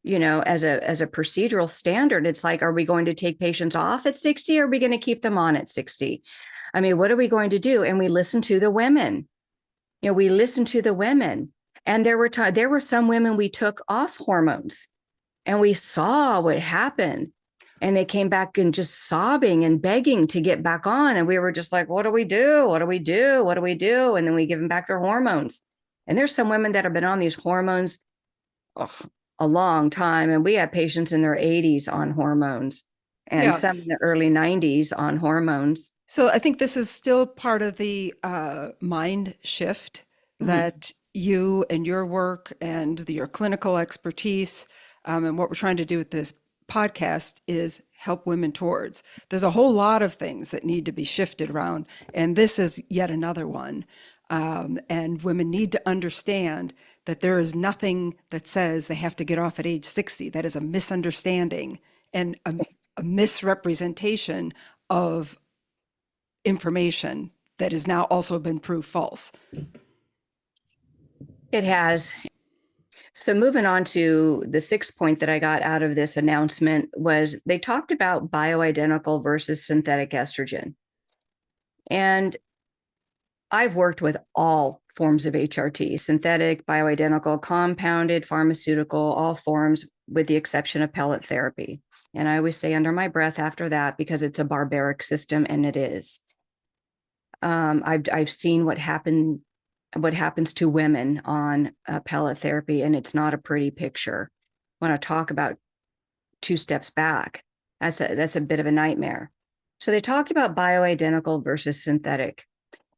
procedural standard. It's like, are we going to take patients off at 60? Or are we going to keep them on at 60? I mean, what are we going to do? And we listened to the women. We listened to the women. And there were some women we took off hormones and we saw what happened. And they came back and just sobbing and begging to get back on. And we were just like, what do we do? What do we do? What do we do? And then we give them back their hormones. And there's some women that have been on these hormones a long time. And we have patients in their 80s on hormones and yeah. some in the early 90s on hormones. So I think this is still part of the mind shift Mhm. that you and your work and your clinical expertise, and what we're trying to do with this podcast is help women towards. There's a whole lot of things that need to be shifted around, and this is yet another one. And women need to understand that there is nothing that says they have to get off at age 60. That is a misunderstanding and a misrepresentation of information that has now also been proved false. It has. So moving on to the sixth point that I got out of this announcement was they talked about bioidentical versus synthetic estrogen. And I've worked with all forms of HRT, synthetic, bioidentical, compounded, pharmaceutical, all forms with the exception of pellet therapy. And I always say under my breath after that, because it's a barbaric system, and it is. I've seen what happens to women on pellet therapy, and it's not a pretty picture. When I talk about 2 steps back, that's a bit of a nightmare. So they talked about bioidentical versus synthetic.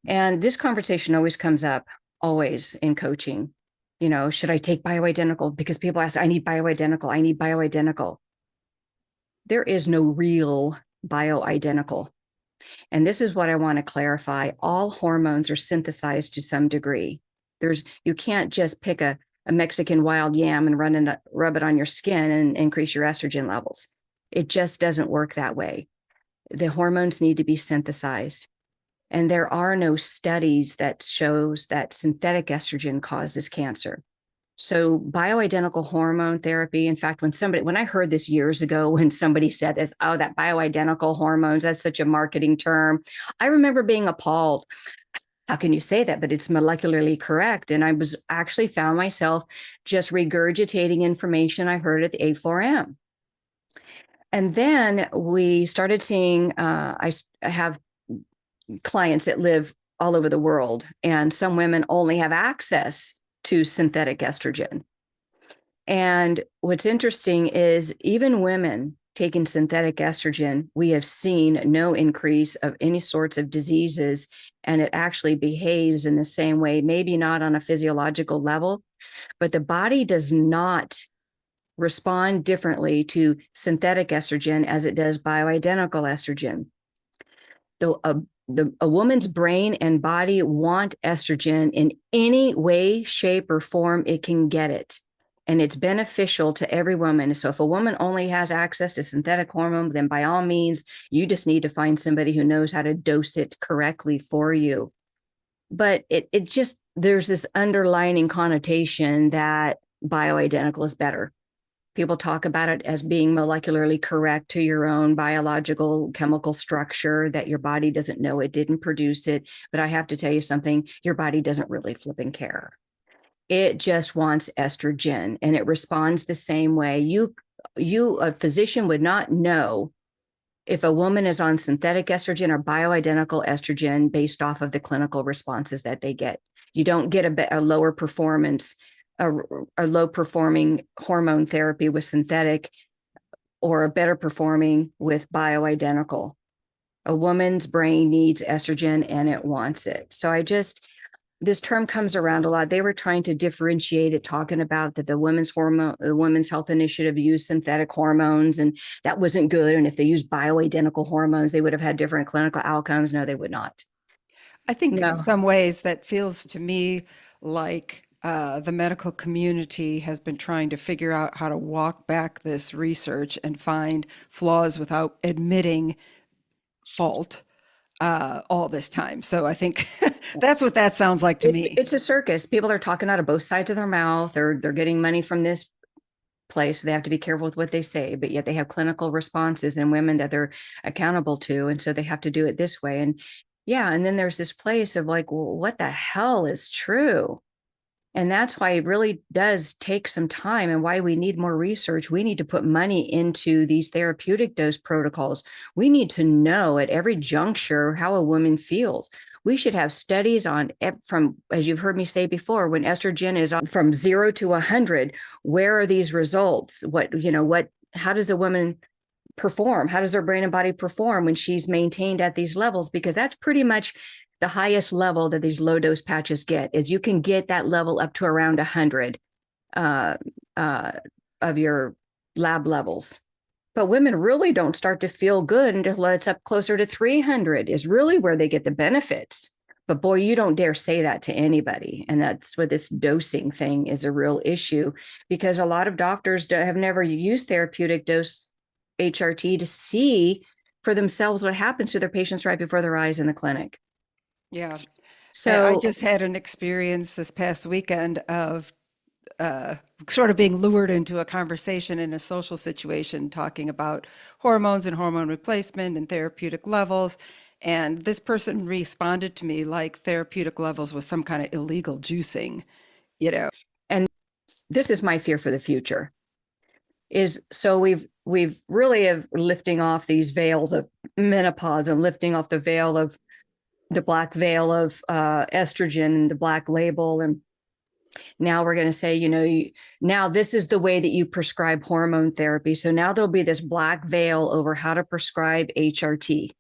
And this conversation always comes up, always in coaching. You know, should I take bioidentical? Because people ask, I need bioidentical. I need bioidentical. There is no real bioidentical. And this is what I want to clarify. All hormones are synthesized to some degree. You can't just pick a Mexican wild yam and rub it on your skin and increase your estrogen levels. It just doesn't work that way. The hormones need to be synthesized. And there are no studies that shows that synthetic estrogen causes cancer. So bioidentical hormone therapy, in fact, when I heard this years ago, when somebody said this, oh, that bioidentical hormones, that's such a marketing term. I remember being appalled. How can you say that? But it's molecularly correct. And I was actually found myself just regurgitating information I heard at the A4M. And then we started seeing, I have clients that live all over the world, and some women only have access to synthetic estrogen. And what's interesting is even women taking synthetic estrogen, we have seen no increase of any sorts of diseases, and it actually behaves in the same way, maybe not on a physiological level, but the body does not respond differently to synthetic estrogen as it does bioidentical estrogen. A woman's brain and body want estrogen in any way, shape, or form it can get it. And it's beneficial to every woman. So if a woman only has access to synthetic hormone, then by all means, you just need to find somebody who knows how to dose it correctly for you. But it just, there's this underlining connotation that bioidentical is better. People talk about it as being molecularly correct to your own biological chemical structure, that your body doesn't know it, didn't produce it. But I have to tell you something, your body doesn't really flipping care. It just wants estrogen, and it responds the same way. A physician would not know if a woman is on synthetic estrogen or bioidentical estrogen based off of the clinical responses that they get. You don't get a lower performance, a low performing hormone therapy with synthetic, or a better performing with bioidentical. A woman's brain needs estrogen and it wants it. So this term comes around a lot. They were trying to differentiate it, talking about that the Women's Health Initiative used synthetic hormones, and that wasn't good. And if they used bioidentical hormones, they would have had different clinical outcomes. No, they would not. I think in No. some ways that feels to me like the medical community has been trying to figure out how to walk back this research and find flaws without admitting fault all this time. So I think that's what that sounds like to me. It's a circus. People are talking out of both sides of their mouth, or they're getting money from this place. So they have to be careful with what they say, but yet they have clinical responses in women that they're accountable to. And so they have to do it this way. And yeah, and then there's this place of like, well, what the hell is true? And that's why it really does take some time, and why we need more research. We need to put money into these therapeutic dose protocols. We need to know at every juncture how a woman feels. We should have studies on, from, as you've heard me say before, when estrogen is from 0 to 100, where are these results? How does a woman perform? How does her brain and body perform when she's maintained at these levels? Because that's pretty much the highest level that these low dose patches get, is you can get that level up to around 100 of your lab levels. But women really don't start to feel good until it's up closer to 300 is really where they get the benefits. But boy, you don't dare say that to anybody. And that's where this dosing thing is a real issue, because a lot of doctors have never used therapeutic dose HRT to see for themselves what happens to their patients right before their eyes in the clinic. Yeah. I So just had an experience this past weekend of uh, sort of being lured into a conversation in a social situation talking about hormones and hormone replacement and therapeutic levels. And this person responded to me like therapeutic levels was some kind of illegal juicing, you know. and this is my fear for the future is so we've really have lifting off these veils of menopause and lifting off the veil of the black veil of estrogen and the black label. And now we're going to say, now this is the way that you prescribe hormone therapy. So now there'll be this black veil over how to prescribe HRT.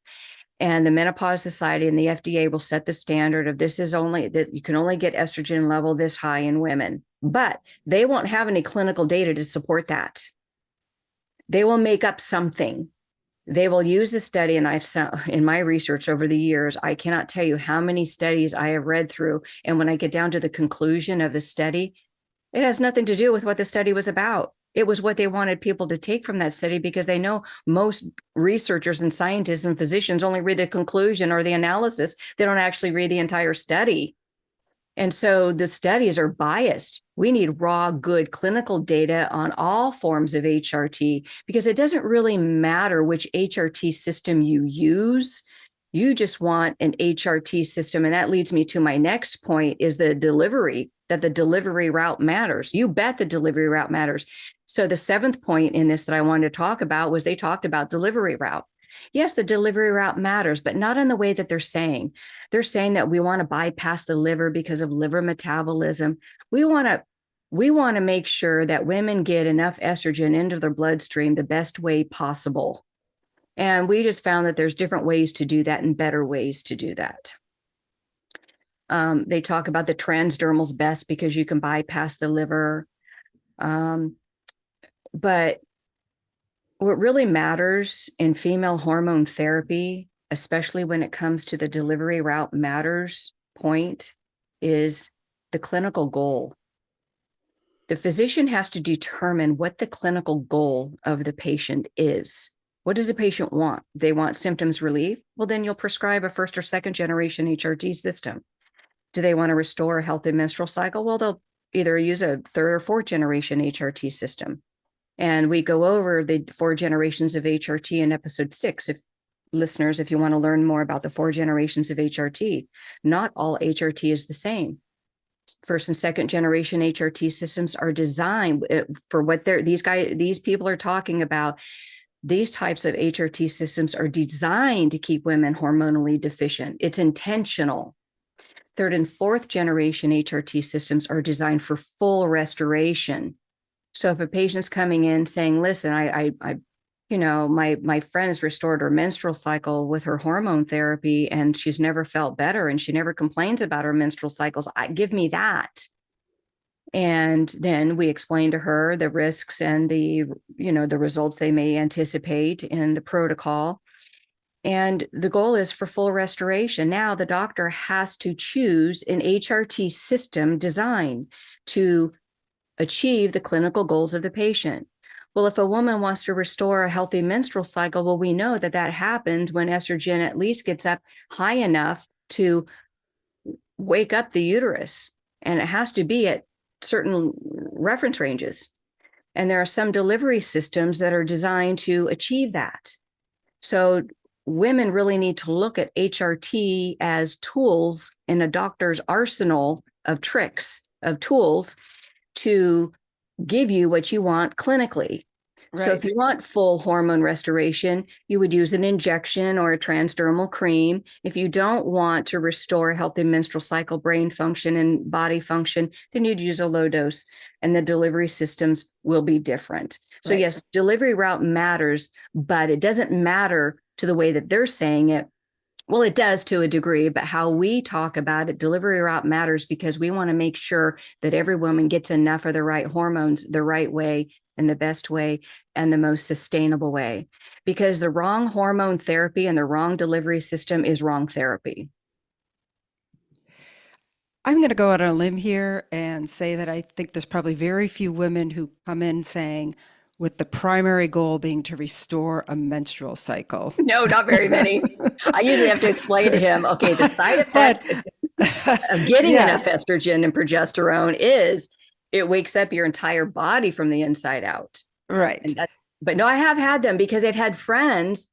And the Menopause Society and the FDA will set the standard of this is only that you can only get estrogen level this high in women, but they won't have any clinical data to support that. They will make up something. They will use a study, and I've in my research over the years, I cannot tell you how many studies I have read through. And when I get down to the conclusion of the study, it has nothing to do with what the study was about. It was what they wanted people to take from that study because they know most researchers and scientists and physicians only read the conclusion or the analysis. They don't actually read the entire study. And so the studies are biased. We need raw, good clinical data on all forms of HRT because it doesn't really matter which HRT system you use. You just want an HRT system. And that leads me to my next point is the delivery, that the delivery route matters. You bet the delivery route matters. So the seventh point in this that I wanted to talk about was they talked about delivery route. Yes, the delivery route matters, but not in the way that they're saying. They're saying that we want to bypass the liver because of liver metabolism. We want to make sure that women get enough estrogen into their bloodstream the best way possible. And we just found that there's different ways to do that and better ways to do that. They talk about the transdermal's best because you can bypass the liver. But what really matters in female hormone therapy, especially when it comes to the delivery route matters point, is the clinical goal. The physician has to determine what the clinical goal of the patient is. What does the patient want? They want symptoms relief? Well, then you'll prescribe a first or second generation HRT system. Do they want to restore a healthy menstrual cycle? Well, they'll either use a third or fourth generation HRT system. And we go over the 4 generations of HRT in episode 6. If listeners, if you want to learn more about the 4 generations of HRT, not all HRT is the same. First and second generation HRT systems are designed for what these people are talking about. These types of HRT systems are designed to keep women hormonally deficient. It's intentional. Third and fourth generation HRT systems are designed for full restoration. So if a patient's coming in saying, listen, my friend's restored her menstrual cycle with her hormone therapy and she's never felt better and she never complains about her menstrual cycles, give me that. And then we explain to her the risks and the results they may anticipate in the protocol. And the goal is for full restoration. Now the doctor has to choose an HRT system designed to achieve the clinical goals of the patient. Well, if a woman wants to restore a healthy menstrual cycle, well, we know that happens when estrogen at least gets up high enough to wake up the uterus. And it has to be at certain reference ranges. And there are some delivery systems that are designed to achieve that. So women really need to look at HRT as tools in a doctor's arsenal of tricks, of tools to give you what you want clinically. Right. So if you want full hormone restoration, you would use an injection or a transdermal cream. If you don't want to restore healthy menstrual cycle, brain function, and body function, then you'd use a low dose, and the delivery systems will be different. So right. Yes, delivery route matters, but it doesn't matter to the way that they're saying it. Well, it does to a degree, but how we talk about it, delivery route matters because we want to make sure that every woman gets enough of the right hormones the right way and the best way and the most sustainable way. Because the wrong hormone therapy and the wrong delivery system is wrong therapy. I'm going to go out on a limb here and say that I think there's probably very few women who come in saying, with the primary goal being to restore a menstrual cycle. No, not very many. I usually have to explain to him, okay, the side effect But of getting enough yes, estrogen and progesterone is it wakes up your entire body from the inside out. right, And that's, but no, I have had them because I've had friends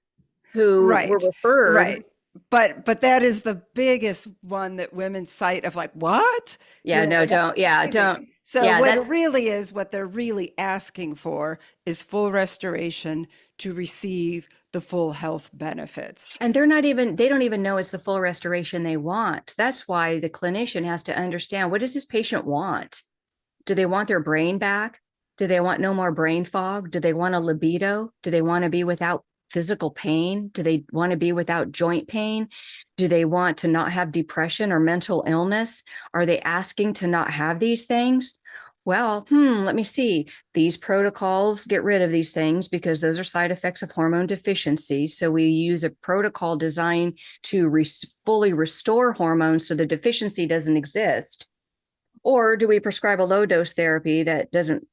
who were right, referred. right. But that is the biggest one that women cite of like, what? Yeah, no, That's don't. Yeah, crazy. don't. So Yeah, what it that's, really is, what they're really asking for is full restoration to receive the full health benefits. and they don't even know it's the full restoration they want. That's why the clinician has to understand, what does this patient want? Do they want their brain back? Do they want no more brain fog? Do they want a libido? Do they want to be without physical pain? Do they want to be without joint pain? Do they want to not have depression or mental illness? Are they asking to not have these things? Well, let me see. These protocols get rid of these things because those are side effects of hormone deficiency. So we use a protocol designed to fully restore hormones so the deficiency doesn't exist. Or do we prescribe a low dose therapy that doesn't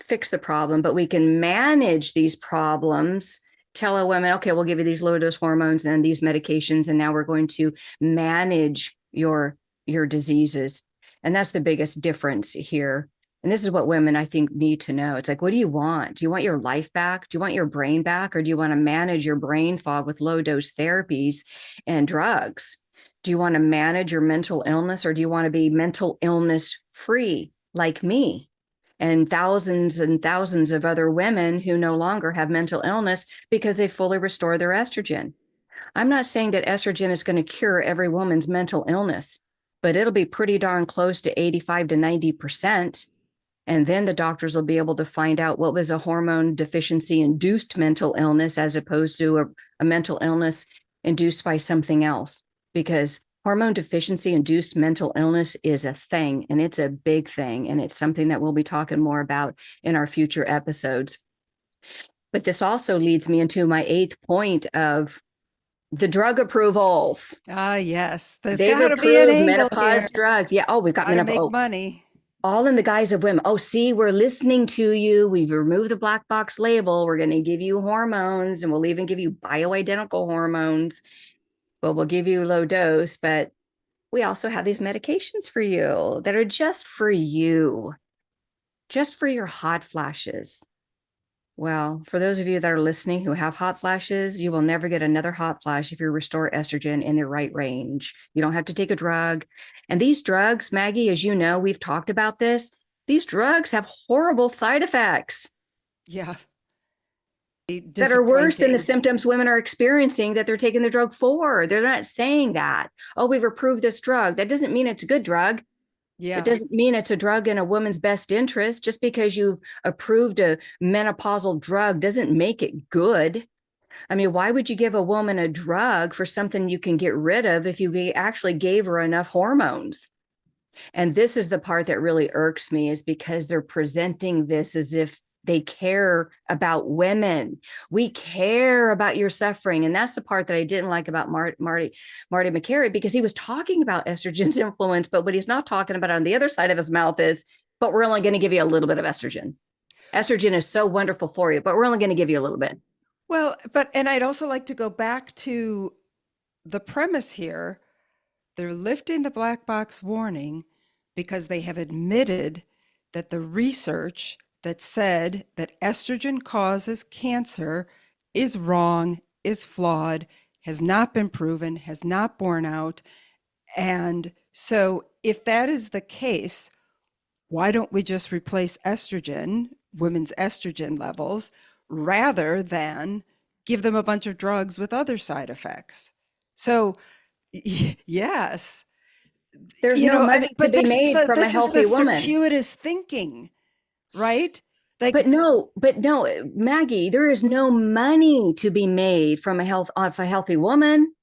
fix the problem, but we can manage these problems? Tell a woman, okay, we'll give you these low dose hormones and these medications, and now we're going to manage your diseases. And that's the biggest difference here. And this is what women, I think, need to know. It's like, what do you want? Do you want your life back? Do you want your brain back? Or do you want to manage your brain fog with low dose therapies and drugs? Do you want to manage your mental illness, or do you want to be mental illness free like me and thousands of other women who no longer have mental illness because they fully restore their estrogen? I'm not saying that estrogen is going to cure every woman's mental illness, but it'll be pretty darn close to 85 to 90%. And then the doctors will be able to find out what was a hormone deficiency induced mental illness as opposed to a mental illness induced by something else. Because hormone deficiency induced mental illness is a thing, and it's a big thing. And it's something that we'll be talking more about in our future episodes. But this also leads me into my eighth point of the drug approvals. Ah, yes, there's They've got to be an approved angle here. menopause drugs. Yeah. Oh, we've got Got to menopause. make Oh, money. all in the guise of women. Oh, see, we're listening to you. We've removed the black box label. We're going to give you hormones, and we'll even give you bioidentical hormones. Well, we'll give you low dose, but we also have these medications for you that are just for you, just for your hot flashes. Well, for those of you that are listening who have hot flashes, you will never get another hot flash if you restore estrogen in the right range. You don't have to take a drug. And these drugs, Maggie, as you know, we've talked about this, these drugs have horrible side effects Yeah, that are worse than the disappointing. symptoms women are experiencing that they're taking the drug for. They're not saying that, oh, we've approved this drug. That doesn't mean it's a good drug. It Yeah, doesn't mean it's a drug in a woman's best interest. Just because you've approved a menopausal drug doesn't make it good. I mean, why would you give a woman a drug for something you can get rid of if you actually gave her enough hormones? And this is the part that really irks me, is because they're presenting this as if they care about women. We care about your suffering. And that's the part that I didn't like about Marty Makary, because he was talking about estrogen's influence, but what he's not talking about on the other side of his mouth is, but we're only going to give you a little bit of estrogen. Estrogen is so wonderful for you, but we're only going to give you a little bit. well, and I'd also like to go back to the premise here. They're lifting the black box warning because they have admitted that the research that said that estrogen causes cancer is wrong, is flawed, has not been proven, has not borne out. And so, if that is the case, why don't we just replace estrogen, women's estrogen levels, rather than give them a bunch of drugs with other side effects? So, yes, There's no I money mean, to but be made from a this is the healthy woman. circuitous thinking, right? Like, But no, Maggie, there is no money to be made from off a healthy woman.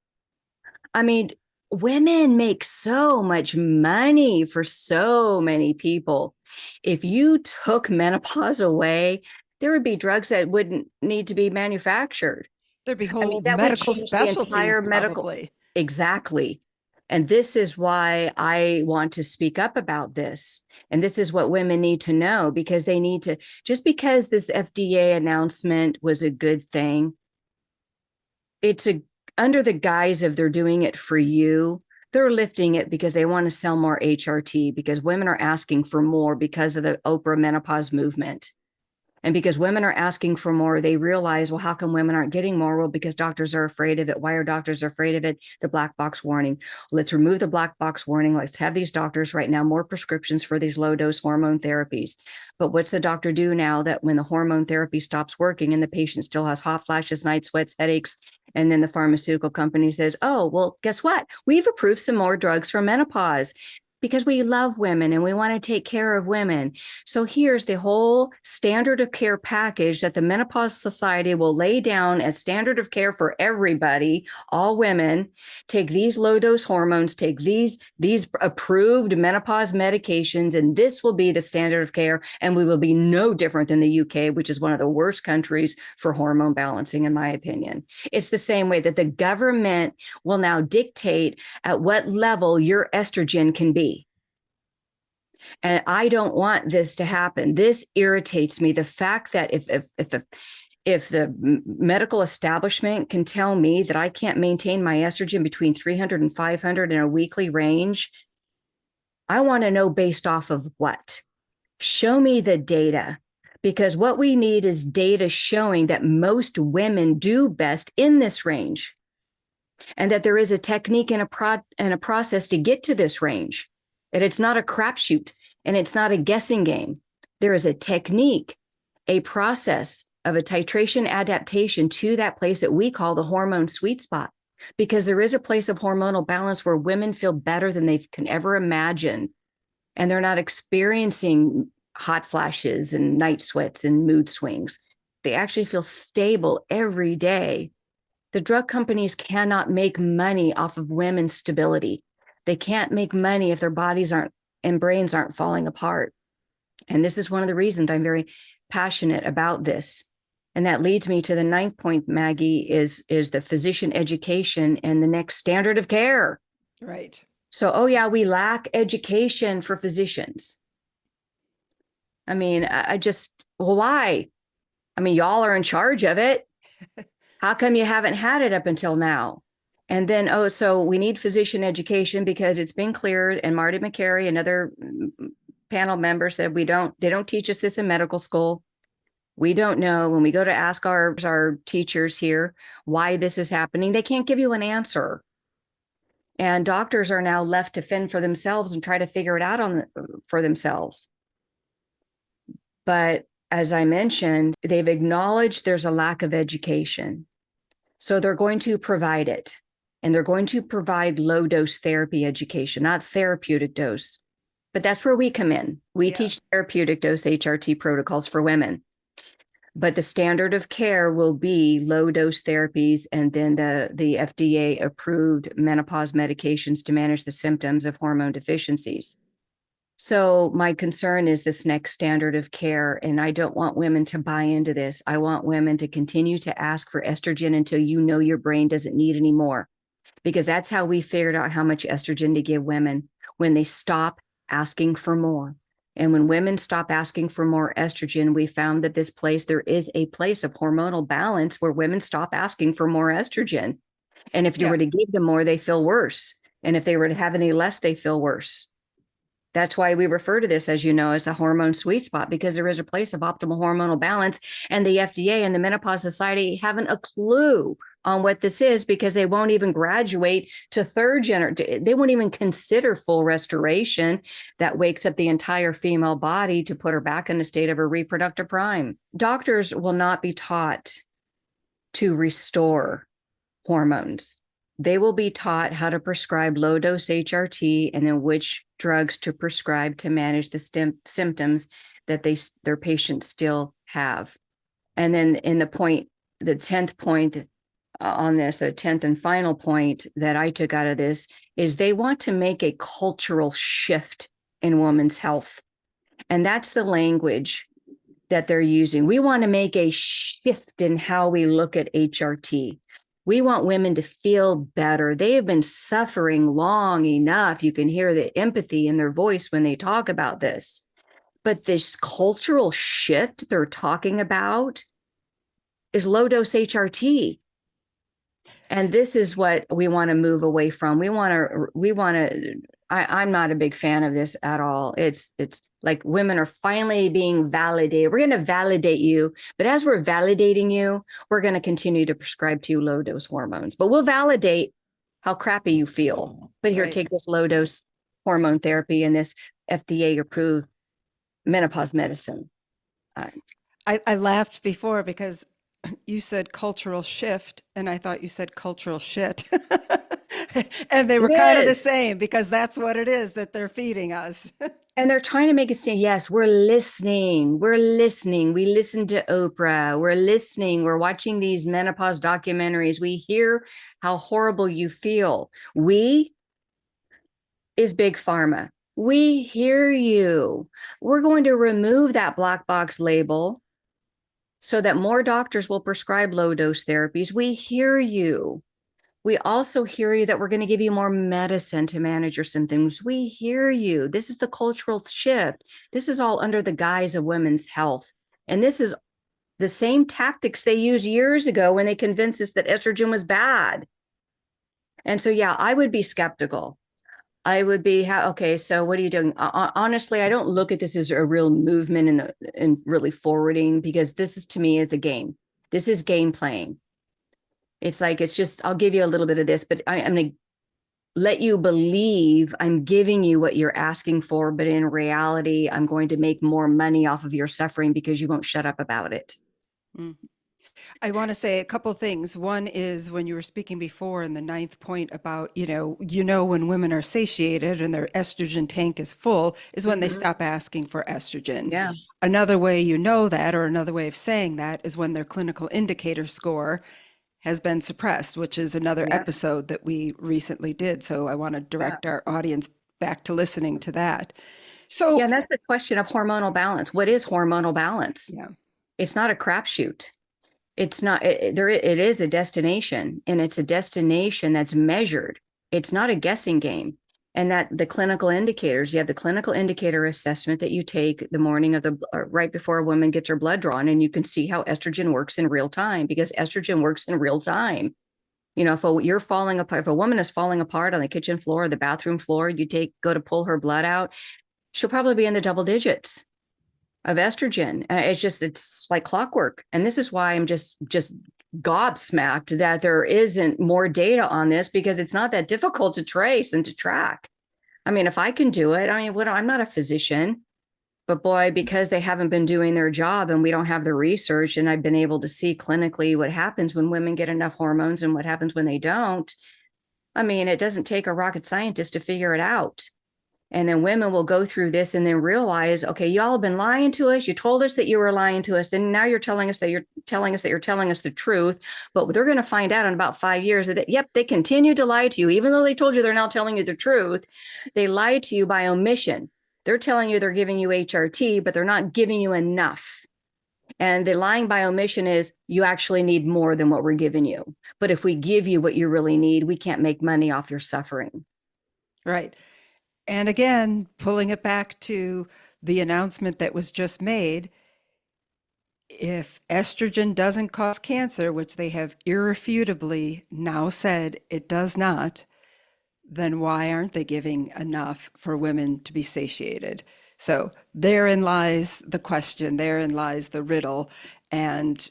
I mean, women make so much money for so many people. If you took menopause away, there would be drugs that wouldn't need to be manufactured. there'd be I mean, whole that would medical change the specialties entire medical. probably. Exactly. And this is why I want to speak up about this. And this is what women need to know, because they need to, just because this FDA announcement was a good thing, it's under the guise of they're doing it for you. They're lifting it because they want to sell more HRT, because women are asking for more because of the Oprah menopause movement. And because women are asking for more, they realize, well, how come women aren't getting more? Well, because doctors are afraid of it. Why are doctors afraid of it? The black box warning. Let's remove the black box warning. Let's have these doctors right now more prescriptions for these low dose hormone therapies. But what's the doctor do now that when the hormone therapy stops working and the patient still has hot flashes, night sweats, headaches, and then the pharmaceutical company says, oh, well, guess what? We've approved some more drugs for menopause, because we love women and we want to take care of women. So here's the whole standard of care package that the Menopause Society will lay down as standard of care for everybody, all women. Take these low dose hormones, take these approved menopause medications, and this will be the standard of care. And we will be no different than the UK, which is one of the worst countries for hormone balancing, in my opinion. It's the same way that the government will now dictate at what level your estrogen can be. And I don't want this to happen. This irritates me. The fact that if the medical establishment can tell me that I can't maintain my estrogen between 300 and 500 in a weekly range, I want to know based off of what? Show me the data, because what we need is data showing that most women do best in this range, and that there is a technique and a process to get to this range. That it's not a crapshoot and it's not a guessing game. There is a technique, a process of a titration adaptation to that place that we call the hormone sweet spot, because there is a place of hormonal balance where women feel better than they can ever imagine. And they're not experiencing hot flashes and night sweats and mood swings. They actually feel stable every day. The drug companies cannot make money off of women's stability. They can't make money if their bodies aren't and brains aren't falling apart. And this is one of the reasons I'm very passionate about this. And that leads me to the 9th point, Maggie, is the physician education and the next standard of care. Right. So, oh yeah, we lack education for physicians. I mean, well, why? I mean, y'all are in charge of it. How come you haven't had it up until now? And then, so we need physician education because it's been cleared. And Marty McCary, another panel member, said they don't teach us this in medical school. We don't know. When we go to ask our teachers here why this is happening, they can't give you an answer. And doctors are now left to fend for themselves and try to figure it out for themselves. But as I mentioned, they've acknowledged there's a lack of education. So they're going to provide it. And they're going to provide low dose therapy education, not therapeutic dose. But that's where we come in. We teach therapeutic dose HRT protocols for women. But the standard of care will be low dose therapies and then the FDA approved menopause medications to manage the symptoms of hormone deficiencies. So my concern is this next standard of care, and I don't want women to buy into this. I want women to continue to ask for estrogen until you know your brain doesn't need any more, because that's how we figured out how much estrogen to give women, when they stop asking for more. And when women stop asking for more estrogen, we found that there is a place of hormonal balance where women stop asking for more estrogen. And if you were to give them more, they feel worse. And if they were to have any less, they feel worse. That's why we refer to this, as you know, as the hormone sweet spot, because there is a place of optimal hormonal balance. And the FDA and the Menopause Society haven't a clue on what this is, because they won't even graduate to third generation. They won't even consider full restoration that wakes up the entire female body to put her back in a state of her reproductive prime. Doctors will not be taught to restore hormones. They will be taught how to prescribe low dose HRT and then which drugs to prescribe to manage the symptoms that their patients still have. And then in the 10th point on this, the 10th and final point that I took out of this is they want to make a cultural shift in women's health. And that's the language that they're using. We want to make a shift in how we look at HRT. We want women to feel better. They have been suffering long enough. You can hear the empathy in their voice when they talk about this. But this cultural shift they're talking about is low dose HRT. And this is what we want to move away from. I'm not a big fan of this at all. It's like women are finally being validated. We're going to validate you, but as we're validating you, we're going to continue to prescribe to you low dose hormones, but we'll validate how crappy you feel. But here, Right. take this low dose hormone therapy and this FDA approved menopause medicine. I laughed before because you said cultural shift, and I thought you said cultural shit. And they were It kind of the is. same because that's what it is that they're feeding us. And they're trying to make it say, yes, we're listening. We're listening. We listen to Oprah. We're listening. We're watching these menopause documentaries. We hear how horrible you feel. We is big pharma. We hear you. We're going to remove that black box label so that more doctors will prescribe low dose therapies. We hear you. We also hear you that we're going to give you more medicine to manage your symptoms. We hear you. This is the cultural shift. This is all under the guise of women's health. And this is the same tactics they used years ago when they convinced us that estrogen was bad. And so, yeah, I would be skeptical. I would be, okay, so what are you doing? Honestly, I don't look at this as a real movement in really forwarding, because this is, to me, is a game. This is game playing. It's like, it's just, I'll give you a little bit of this, but I'm going to let you believe I'm giving you what you're asking for. But in reality, I'm going to make more money off of your suffering because you won't shut up about it. Mm. I want to say a couple things. One is when you were speaking before in the ninth point about, when women are satiated and their estrogen tank is full is when they stop asking for estrogen. Yeah. Another way you know that, or another way of saying that, is when their clinical indicator score has been suppressed, which is another Yeah. episode that we recently did. So I want to direct our audience back to listening to that. So Yeah, that's the question of hormonal balance. What is hormonal balance? yeah. It's not a crapshoot. It's not, it is a destination, and it's a destination that's measured. It's not a guessing game. And that the clinical indicators, you have the clinical indicator assessment that you take the morning of right before a woman gets her blood drawn, and you can see how estrogen works in real time, because estrogen works in real time. If you're falling apart, if a woman is falling apart on the kitchen floor or the bathroom floor, go to pull her blood out, she'll probably be in the double digits of estrogen. It's like clockwork. And this is why I'm just gobsmacked that there isn't more data on this, because it's not that difficult to trace and to track. I mean, if I can do it, I'm not a physician, but boy, because they haven't been doing their job and we don't have the research, and I've been able to see clinically what happens when women get enough hormones and what happens when they don't. I mean, it doesn't take a rocket scientist to figure it out. And then women will go through this and then realize, okay, y'all have been lying to us. You told us that you were lying to us. Then now you're telling us that you're telling us the truth. But they're going to find out in about 5 years that, yep, they continue to lie to you. Even though they told you they're now telling you the truth, they lied to you by omission. They're telling you they're giving you HRT, but they're not giving you enough. And the lying by omission is, you actually need more than what we're giving you. But if we give you what you really need, we can't make money off your suffering. Right. And again, pulling it back to the announcement that was just made, if estrogen doesn't cause cancer, which they have irrefutably now said it does not, then why aren't they giving enough for women to be satiated? So therein lies the question, therein lies the riddle, and,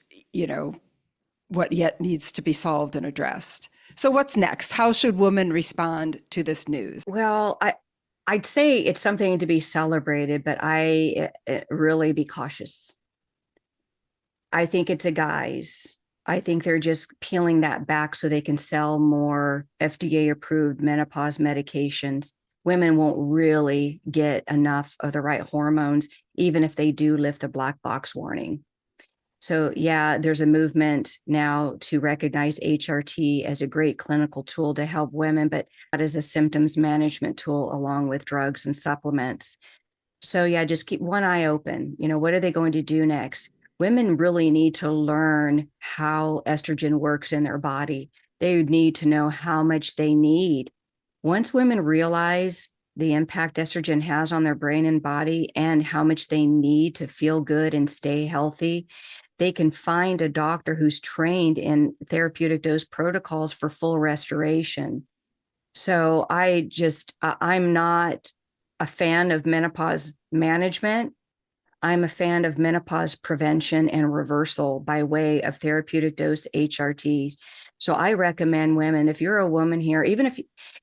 what yet needs to be solved and addressed. So what's next? How should women respond to this news? Well, I'd say it's something to be celebrated, but I really be cautious. I think it's a guise. I think they're just peeling that back so they can sell more FDA approved menopause medications. Women won't really get enough of the right hormones, even if they do lift the black box warning. So yeah, there's a movement now to recognize HRT as a great clinical tool to help women, but that is a symptoms management tool along with drugs and supplements. So yeah, just keep one eye open. What are they going to do next? Women really need to learn how estrogen works in their body. They need to know how much they need. Once women realize the impact estrogen has on their brain and body and how much they need to feel good and stay healthy, they can find a doctor who's trained in therapeutic dose protocols for full restoration. So I'm not a fan of menopause management. I'm a fan of menopause prevention and reversal by way of therapeutic dose HRTs. So I recommend women, if you're a woman here, even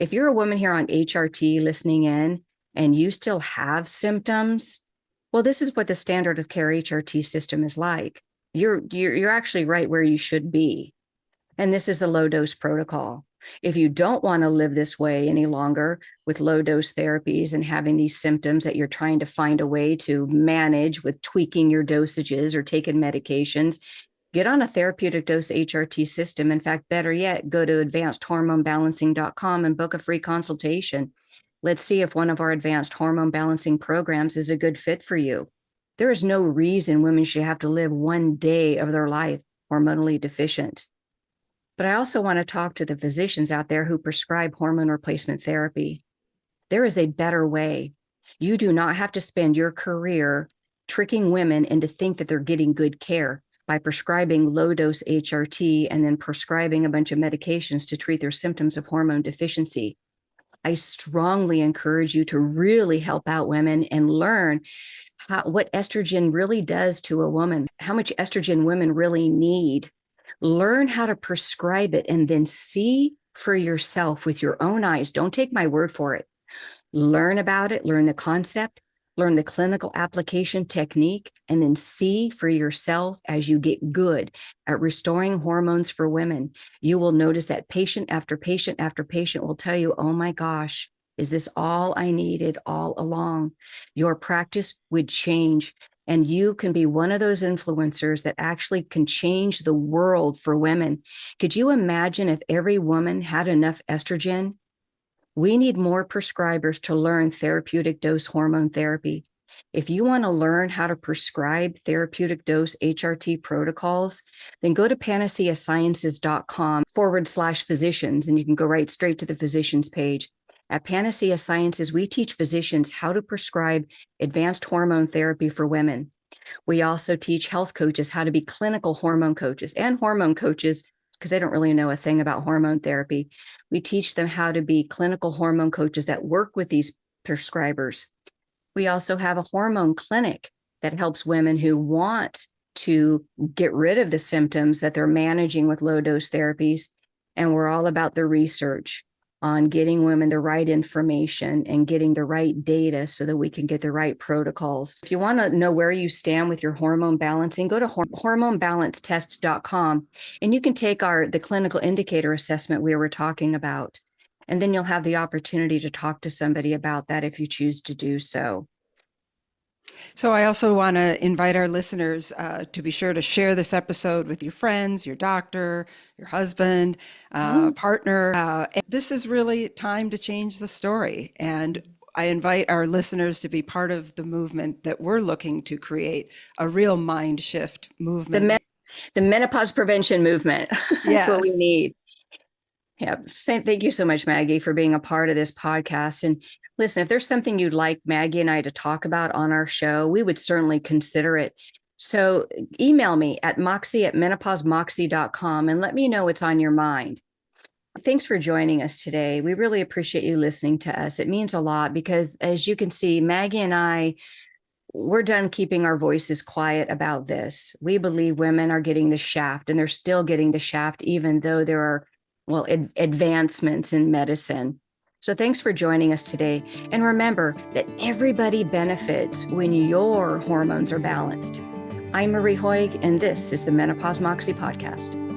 if you're a woman here on HRT listening in and you still have symptoms, well, this is what the standard of care HRT system is like. You're actually right where you should be. And this is the low dose protocol. If you don't want to live this way any longer with low dose therapies and having these symptoms that you're trying to find a way to manage with tweaking your dosages or taking medications, get on a therapeutic dose HRT system. In fact, better yet, go to advancedhormonebalancing.com and book a free consultation. Let's see if one of our advanced hormone balancing programs is a good fit for you. There is no reason women should have to live one day of their life hormonally deficient. But I also want to talk to the physicians out there who prescribe hormone replacement therapy. There is a better way. You do not have to spend your career tricking women into think that they're getting good care by prescribing low dose HRT and then prescribing a bunch of medications to treat their symptoms of hormone deficiency. I strongly encourage you to really help out women and learn what estrogen really does to a woman, how much estrogen women really need. Learn how to prescribe it and then see for yourself with your own eyes. Don't take my word for it. Learn about it, learn the concept, learn the clinical application technique, and then see for yourself as you get good at restoring hormones for women. You will notice that patient after patient after patient will tell you, oh my gosh, is this all I needed all along? Your practice would change. And you can be one of those influencers that actually can change the world for women. Could you imagine if every woman had enough estrogen? We need more prescribers to learn therapeutic dose hormone therapy. If you want to learn how to prescribe therapeutic dose HRT protocols, then go to panaceasciences.com/physicians, and you can go right straight to the physicians page. At Panacea Sciences, we teach physicians how to prescribe advanced hormone therapy for women. We also teach health coaches how to be clinical hormone coaches and hormone coaches because they don't really know a thing about hormone therapy. We teach them how to be clinical hormone coaches that work with these prescribers. We also have a hormone clinic that helps women who want to get rid of the symptoms that they're managing with low dose therapies. And we're all about the research on getting women the right information and getting the right data so that we can get the right protocols. If you want to know where you stand with your hormone balancing, go to hormonebalancetest.com and you can take the clinical indicator assessment we were talking about. And then you'll have the opportunity to talk to somebody about that if you choose to do so. So I also want to invite our listeners to be sure to share this episode with your friends, your doctor, your husband, partner. This is really time to change the story. And I invite our listeners to be part of the movement that we're looking to create, a real mind shift movement. The menopause prevention movement. That's Yes. what we need. Yeah. Thank you so much, Maggie, for being a part of this podcast. And listen, if there's something you'd like Maggie and I to talk about on our show, we would certainly consider it. So email me at moxie@menopausemoxie.com and let me know what's on your mind. Thanks for joining us today. We really appreciate you listening to us. It means a lot because, as you can see, Maggie and I, we're done keeping our voices quiet about this. We believe women are getting the shaft, and they're still getting the shaft, even though there are advancements in medicine. So thanks for joining us today. And remember that everybody benefits when your hormones are balanced. I'm Marie Hoig, and this is the Menopause Moxie podcast.